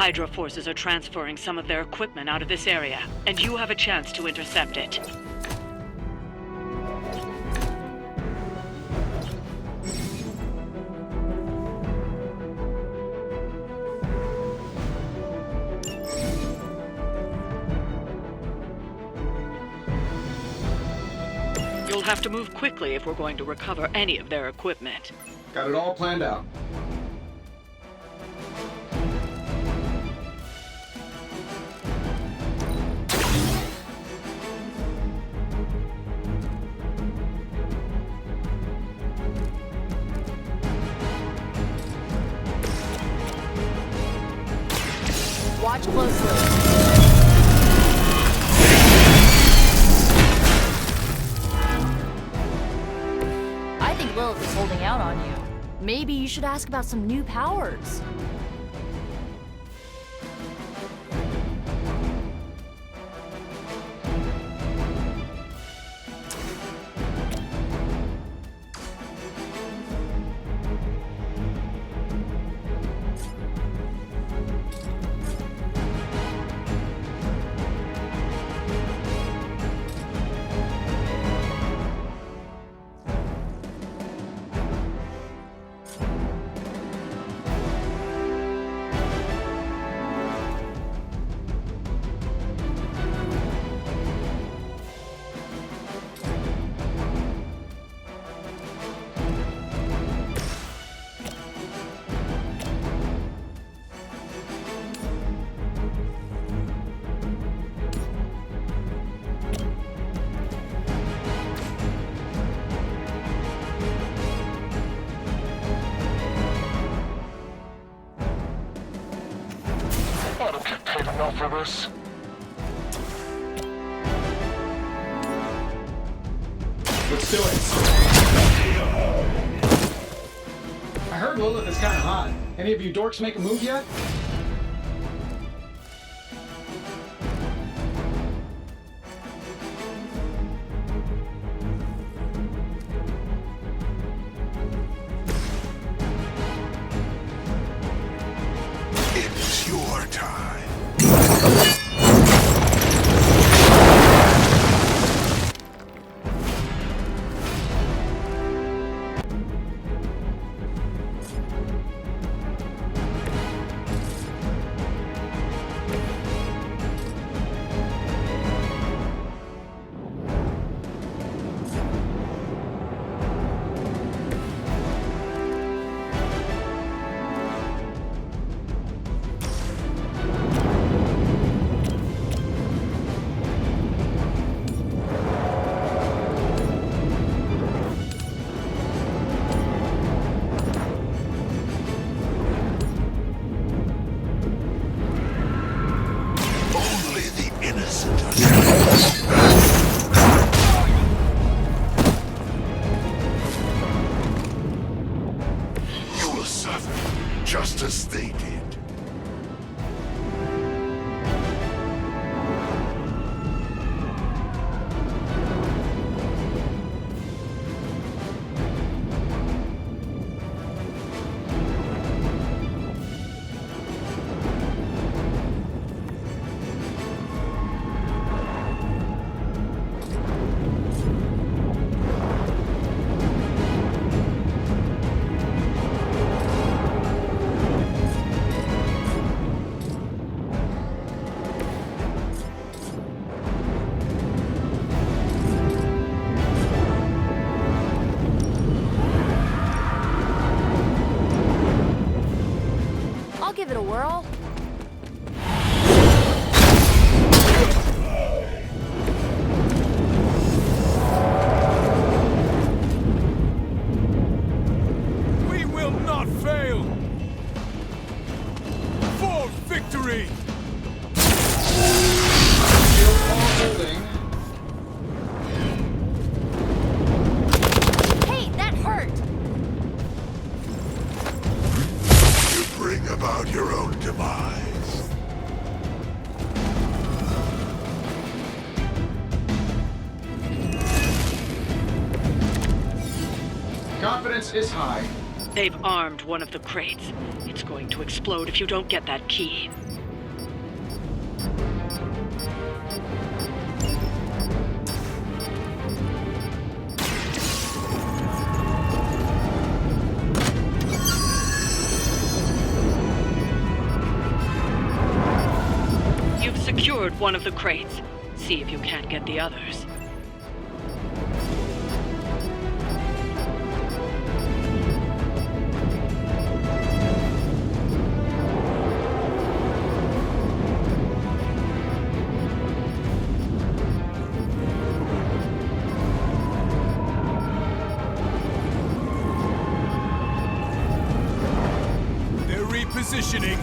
Hydra forces are transferring some of their equipment out of this area, and you have a chance to intercept it. You'll have to move quickly if we're going to recover any of their equipment. Got it all planned out. Watch closely. I think Lilith is holding out on you. Maybe you should ask about some new powers. I don't get paid enough for this. Let's do it. I heard Lilith is kind of hot. Any of you dorks make a move yet? It's your time. You will suffer, just as they did. I'll give it a whirl. We will not fail! For victory! Shield all holding. Hey, that hurt! You bring about your own demise. Confidence is high. They've armed one of the crates. It's going to explode if you don't get that key. secured one of the crates. See if you can't get the others. They're repositioning.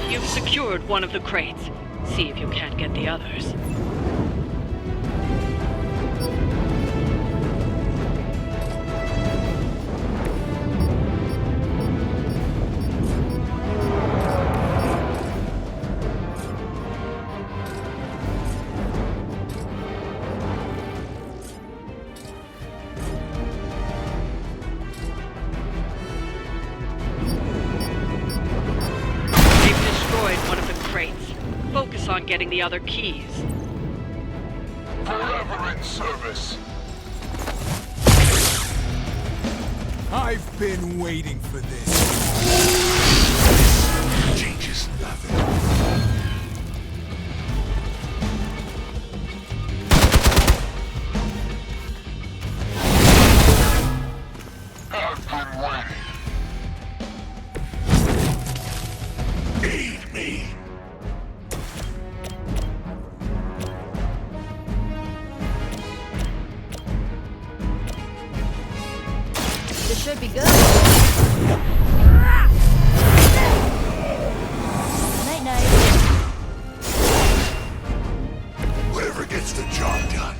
You've secured one of the crates. See if you can't get the others. One of the crates. Focus on getting the other keys. Forever in service. I've been waiting for this. Changes nothing. I've been waiting. Aid me. This should be good. Night night. Whatever gets the job done.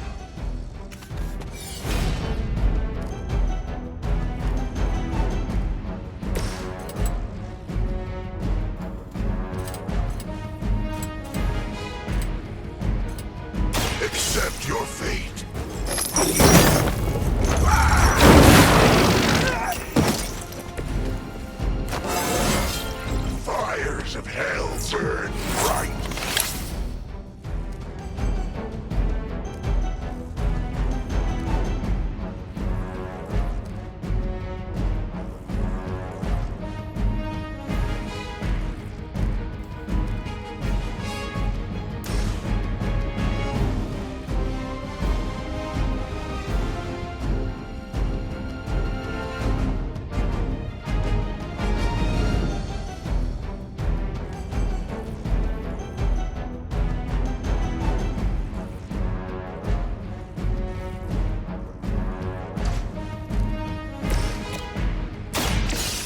Accept your fate. Fires of hell burn bright.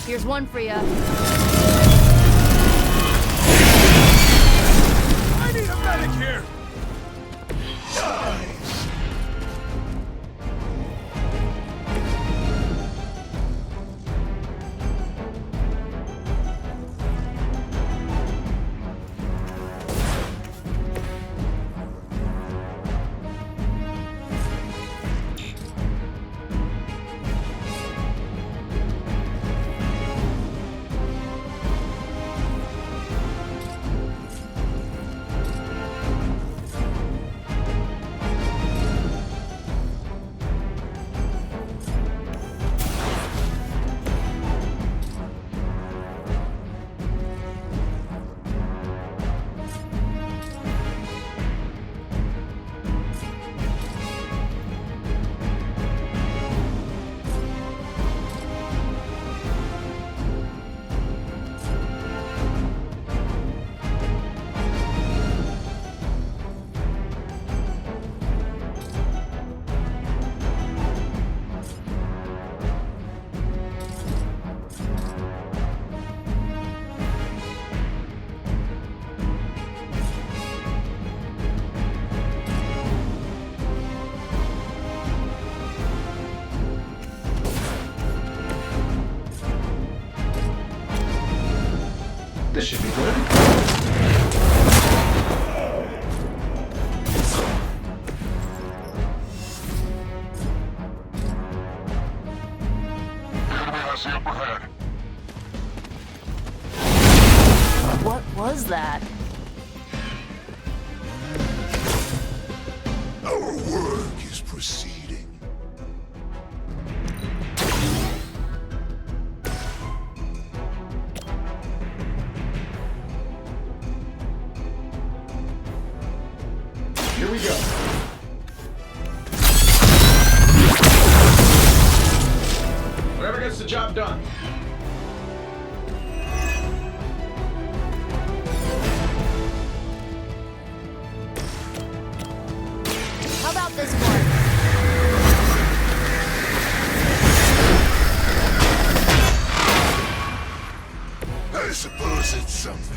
Here's one for ya. I need a medic here. Nice. has the upper hand. What was that? Our work is proceeding. Here we go. Whatever gets the job done. How about this one? I suppose it's something.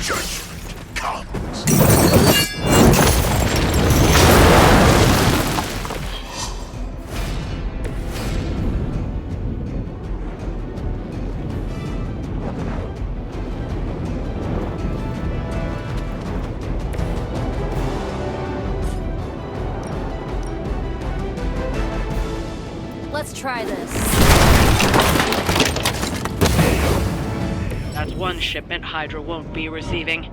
Judgment comes. Let's try this. That's one shipment Hydra won't be receiving.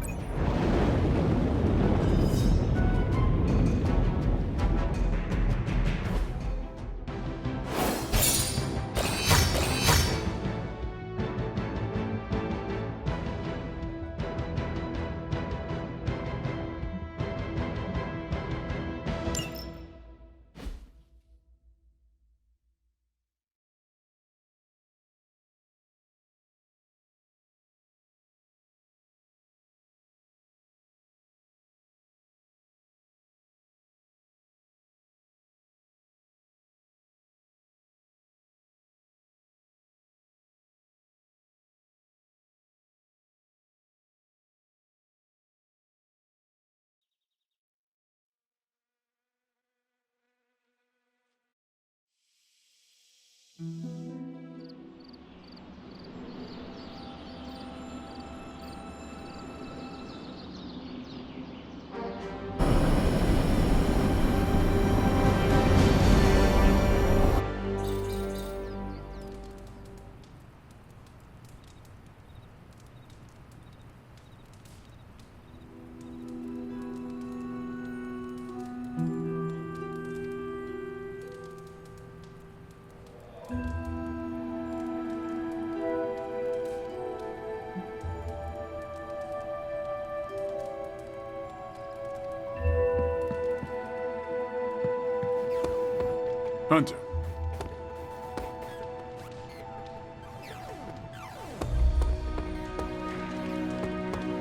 Hunter.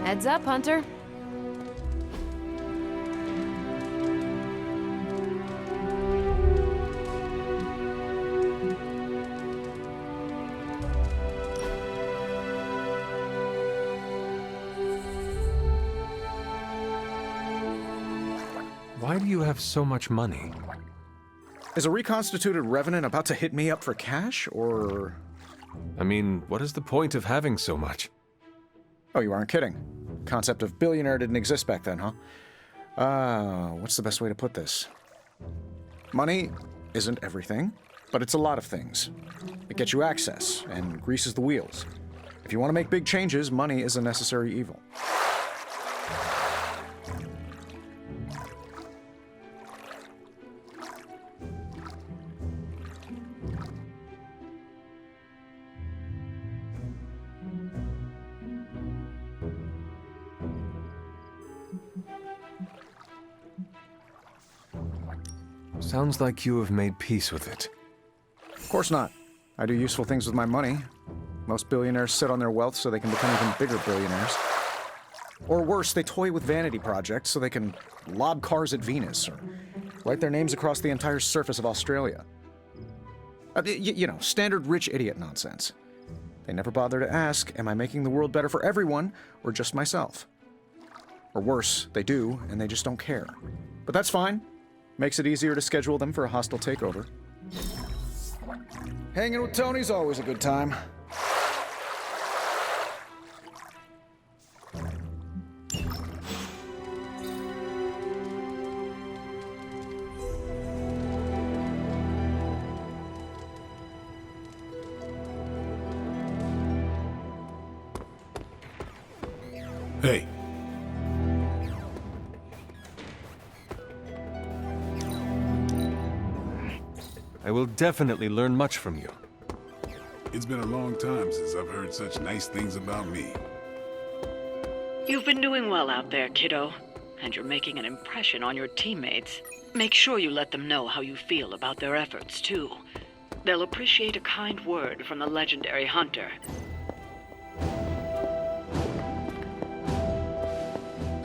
Heads up, Hunter. Why do you have so much money? Is a reconstituted revenant about to hit me up for cash, or...? I mean, what is the point of having so much? Oh, you aren't kidding. Concept of billionaire didn't exist back then, huh? What's the best way to put this? Money isn't everything, but it's a lot of things. It gets you access and greases the wheels. If you want to make big changes, money is a necessary evil. Sounds like you have made peace with it. Of course not. I do useful things with my money. Most billionaires sit on their wealth so they can become even bigger billionaires. Or worse, they toy with vanity projects so they can lob cars at Venus or write their names across the entire surface of Australia. You know, standard rich idiot nonsense. They never bother to ask, am I making the world better for everyone or just myself? Or worse, they do, and they just don't care. But that's fine. Makes it easier to schedule them for a hostile takeover. Hanging with Tony's always a good time. Hey. I will definitely learn much from you. It's been a long time since I've heard such nice things about me. You've been doing well out there, kiddo. And you're making an impression on your teammates. Make sure you let them know how you feel about their efforts, too. They'll appreciate a kind word from the legendary hunter.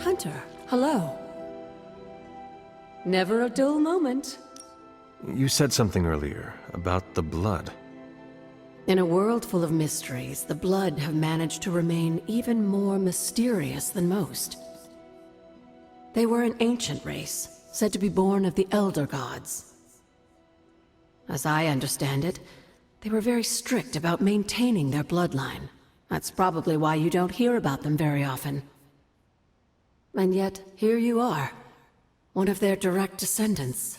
Hunter, hello. Never a dull moment. You said something earlier about the blood. In a world full of mysteries, the Blood have managed to remain even more mysterious than most. They were an ancient race, said to be born of the Elder Gods. As I understand it, they were very strict about maintaining their bloodline. That's probably why you don't hear about them very often. And yet, here you are, one of their direct descendants.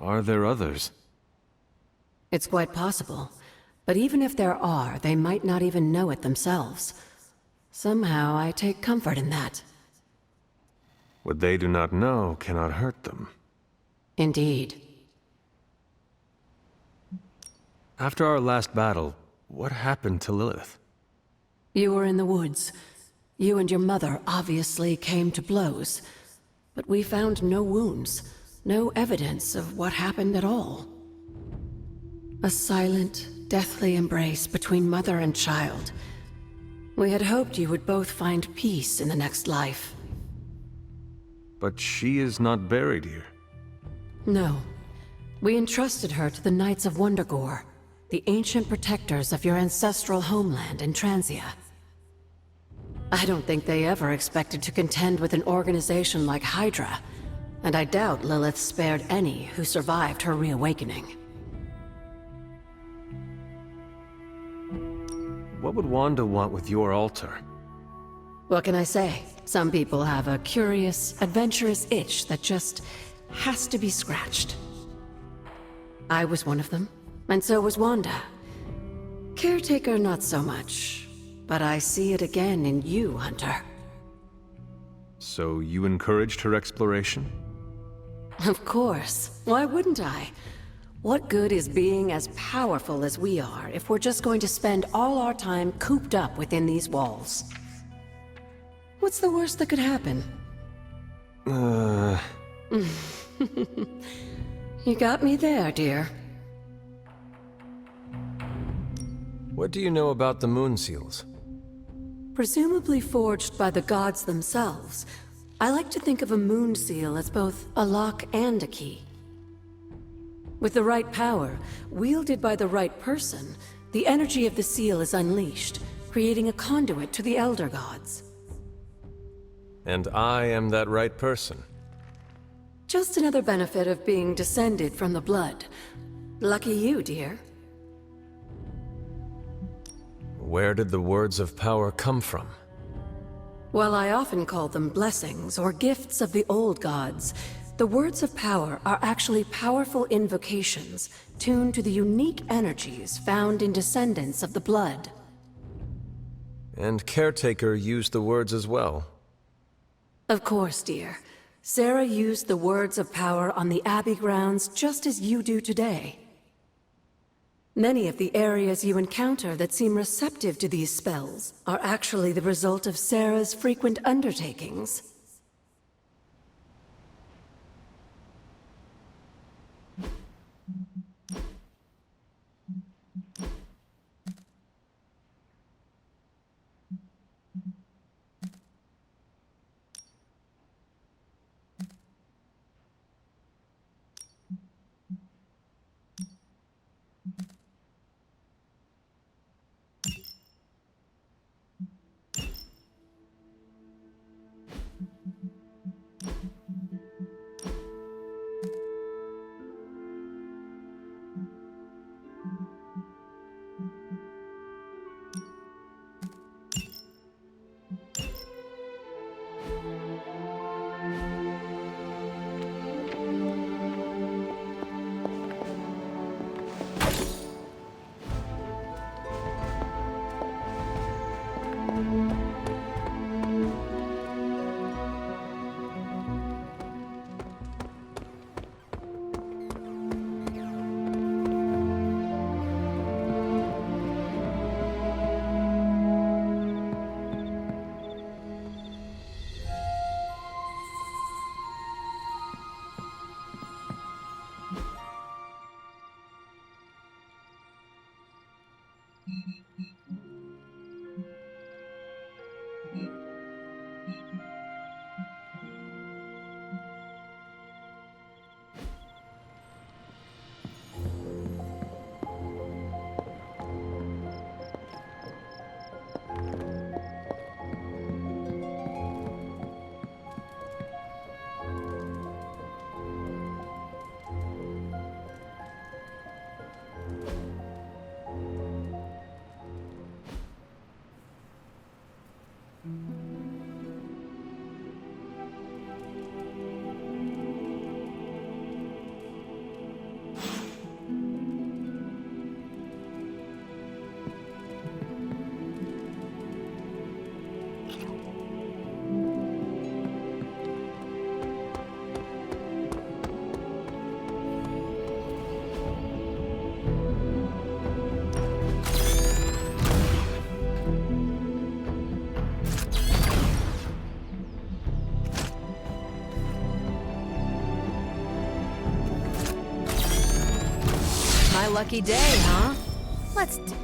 Are there others? It's quite possible. But even if there are, they might not even know it themselves. Somehow, I take comfort in that. What they do not know cannot hurt them. Indeed. After our last battle, what happened to Lilith? You were in the woods. You and your mother obviously came to blows. But we found no wounds, no evidence of what happened at all. A silent, deathly embrace between mother and child. We had hoped you would both find peace in the next life. But she is not buried here. No. We entrusted her to the Knights of Wondergore, the ancient protectors of your ancestral homeland in Transia. I don't think they ever expected to contend with an organization like Hydra, and I doubt Lilith spared any who survived her reawakening. What would Wanda want with your altar? What can I say? Some people have a curious, adventurous itch that just has to be scratched. I was one of them, and so was Wanda. Caretaker, not so much. But I see it again in you, Hunter. So you encouraged her exploration? Of course. Why wouldn't I? What good is being as powerful as we are if we're just going to spend all our time cooped up within these walls? What's the worst that could happen? You got me there, dear. What do you know about the moon seals? Presumably forged by the gods themselves, I like to think of a moon seal as both a lock and a key. With the right power, wielded by the right person, the energy of the seal is unleashed, creating a conduit to the Elder Gods. And I am that right person. Just another benefit of being descended from the Blood. Lucky you, dear. Where did the words of power come from? While I often call them blessings or gifts of the old gods, the words of power are actually powerful invocations tuned to the unique energies found in descendants of the Blood. And Caretaker used the words as well. Of course, dear. Sarah used the words of power on the Abbey grounds just as you do today. Many of the areas you encounter that seem receptive to these spells are actually the result of Sarah's frequent undertakings. My lucky day, huh? Let's do...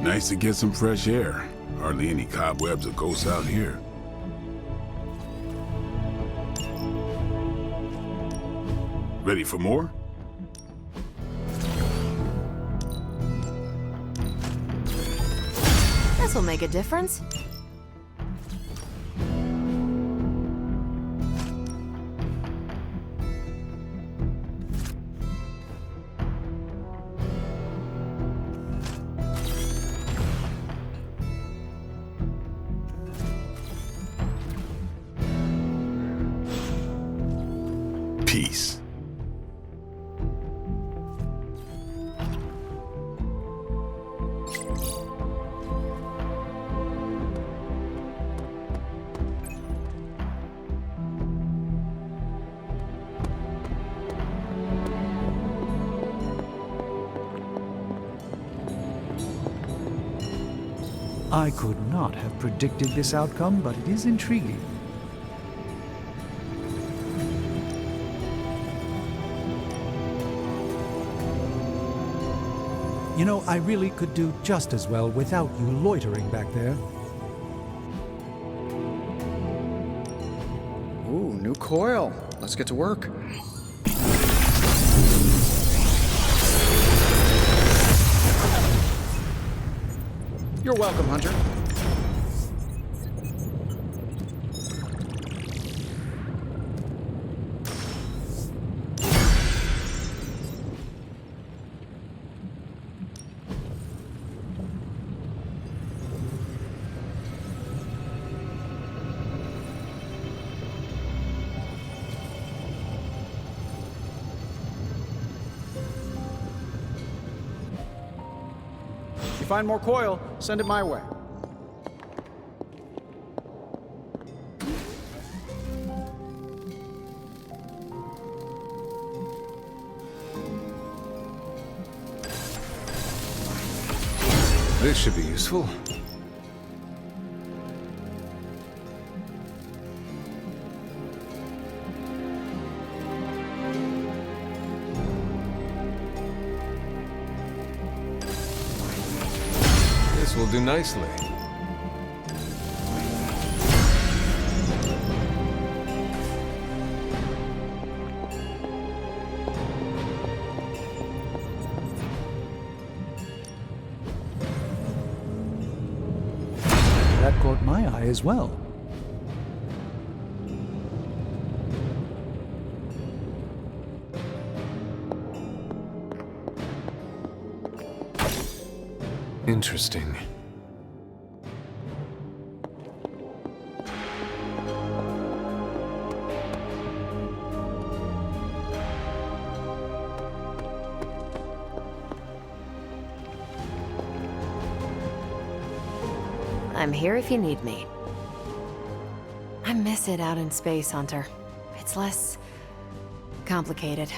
Nice to get some fresh air. Hardly any cobwebs or ghosts out here. Ready for more? This'll make a difference. Peace. I could not have predicted this outcome, but it is intriguing. You know, I really could do just as well without you loitering back there. Ooh, new coil. Let's get to work. You're welcome, Hunter. If you find more coil, send it my way. This should be useful. This will do nicely. That caught my eye as well. Interesting. I'm here if you need me. I miss it out in space, Hunter. It's less... complicated.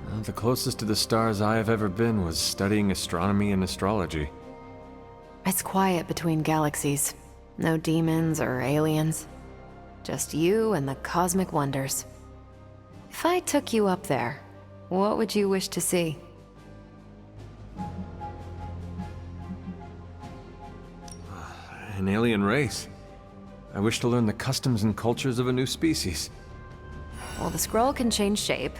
Well, the closest to the stars I have ever been was studying astronomy and astrology. It's quiet between galaxies. No demons or aliens. Just you and the cosmic wonders. If I took you up there, what would you wish to see? An alien race. I wish to learn the customs and cultures of a new species. Well, the scroll can change shape.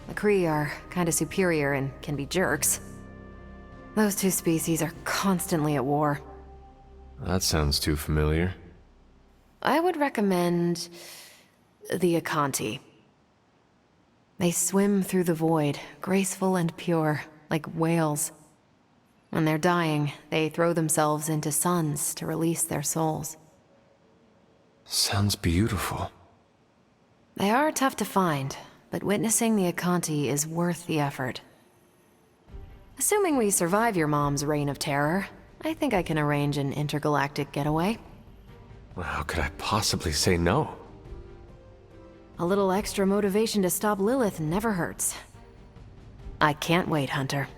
The Kree are kinda superior and can be jerks. Those two species are constantly at war. That sounds too familiar. I would recommend the Akanti. They swim through the void, graceful and pure, like whales. When they're dying, they throw themselves into suns to release their souls. Sounds beautiful. They are tough to find, but witnessing the Akanti is worth the effort. Assuming we survive your mom's reign of terror, I think I can arrange an intergalactic getaway. Well, how could I possibly say no? A little extra motivation to stop Lilith never hurts. I can't wait, Hunter.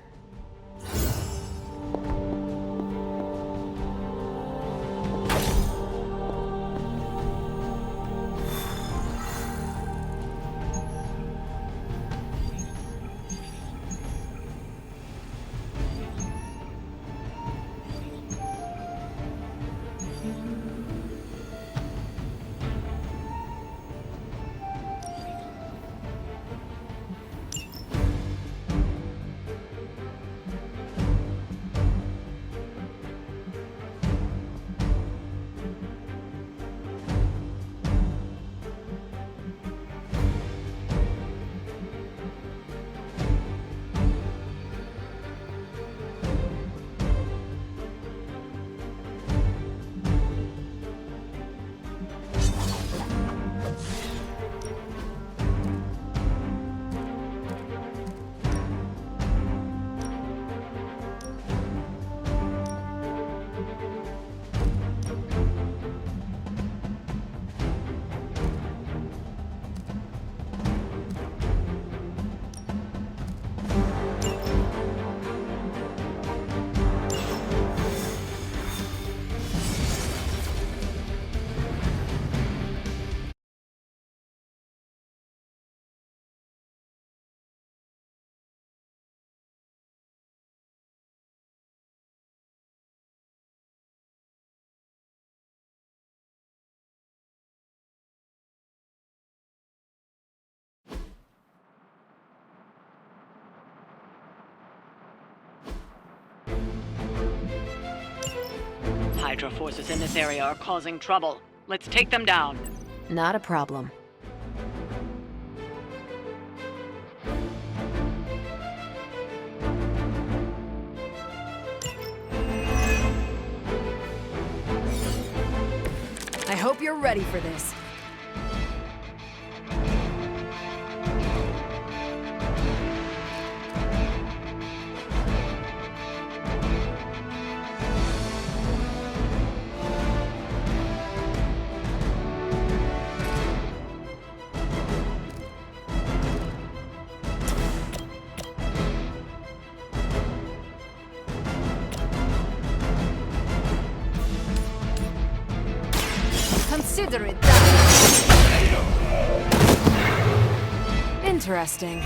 Hydra forces in this area are causing trouble. Let's take them down. Not a problem. I hope you're ready for this. Consider it done. Interesting.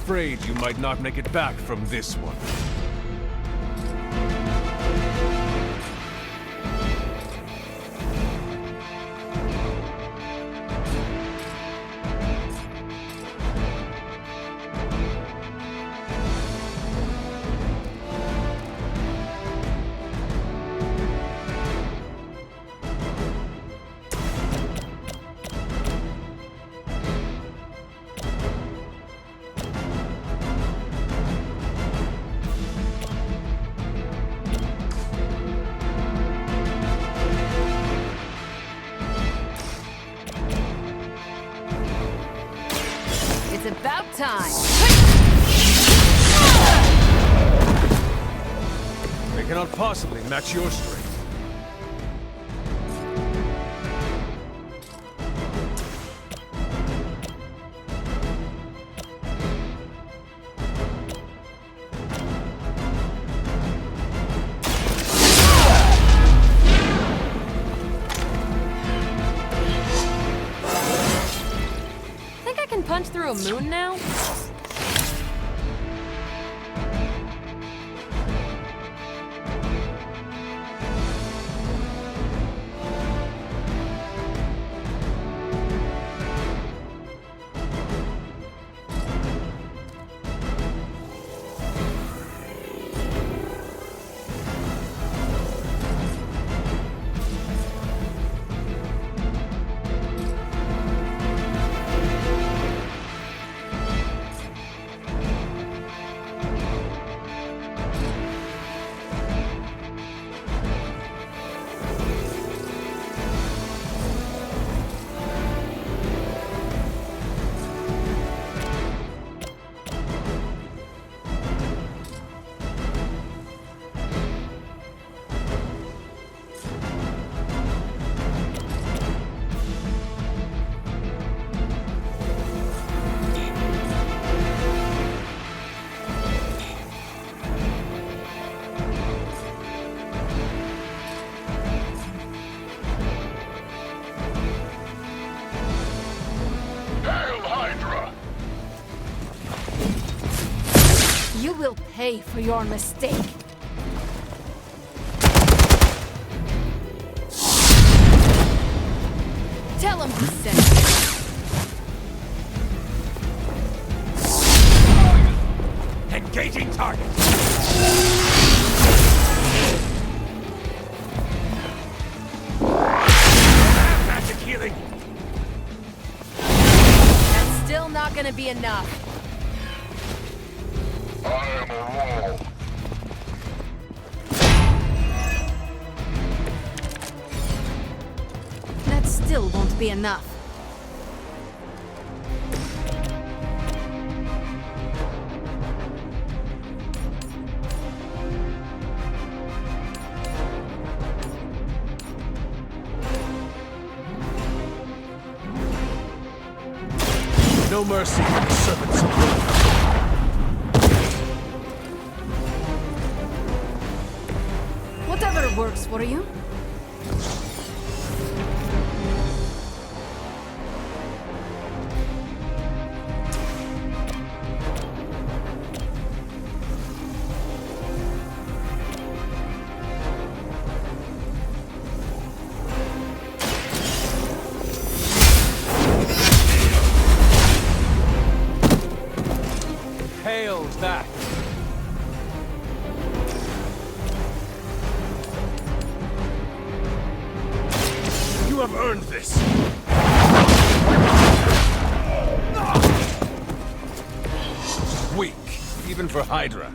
afraid you might not make it back from this one. It's about time. They cannot possibly match your strength. Think I can punch through a moon now? You will pay for your mistake. Tell him who sent you. Engaging target. Magic healing. That's still not gonna be enough. I am a law. That still won't be enough. No mercy for the servants of Rome. Whatever works for you. Hail that. You have earned this. Weak, even for Hydra.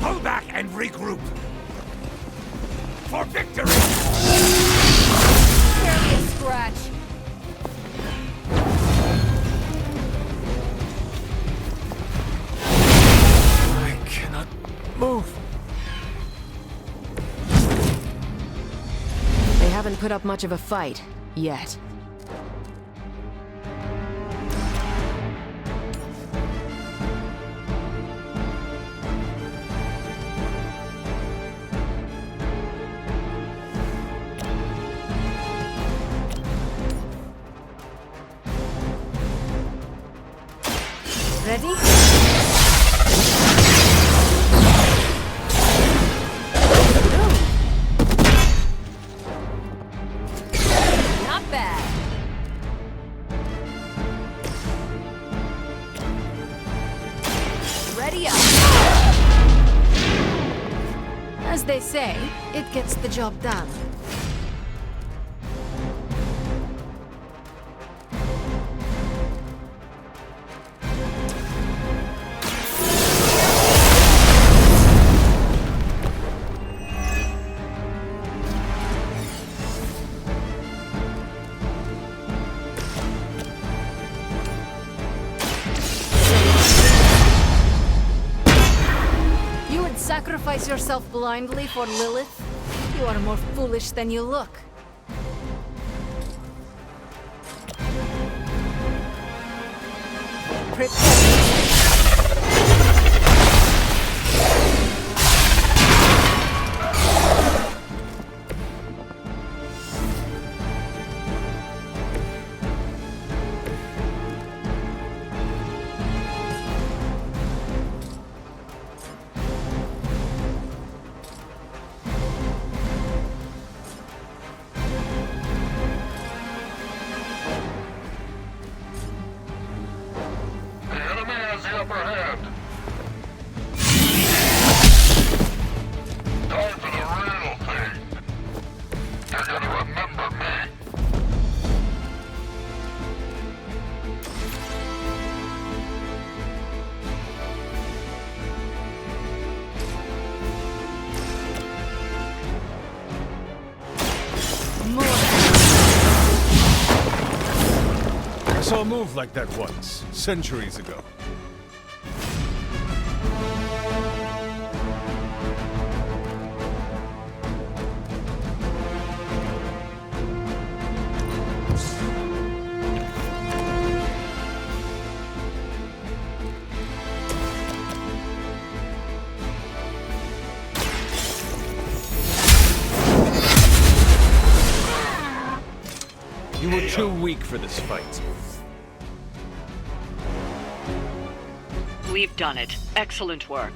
Pull back and regroup. For victory! Barely a scratch. I cannot move. They haven't put up much of a fight, yet. Ready? Not bad. Ready up. As they say, it gets the job done. You would sacrifice yourself blindly for Lilith? You are more foolish than you look. Prepare. The enemy has the upper hand. Time for the real thing. You're gonna remember me. I saw a move like that once, centuries ago. You were too weak for this fight. We've done it. Excellent work.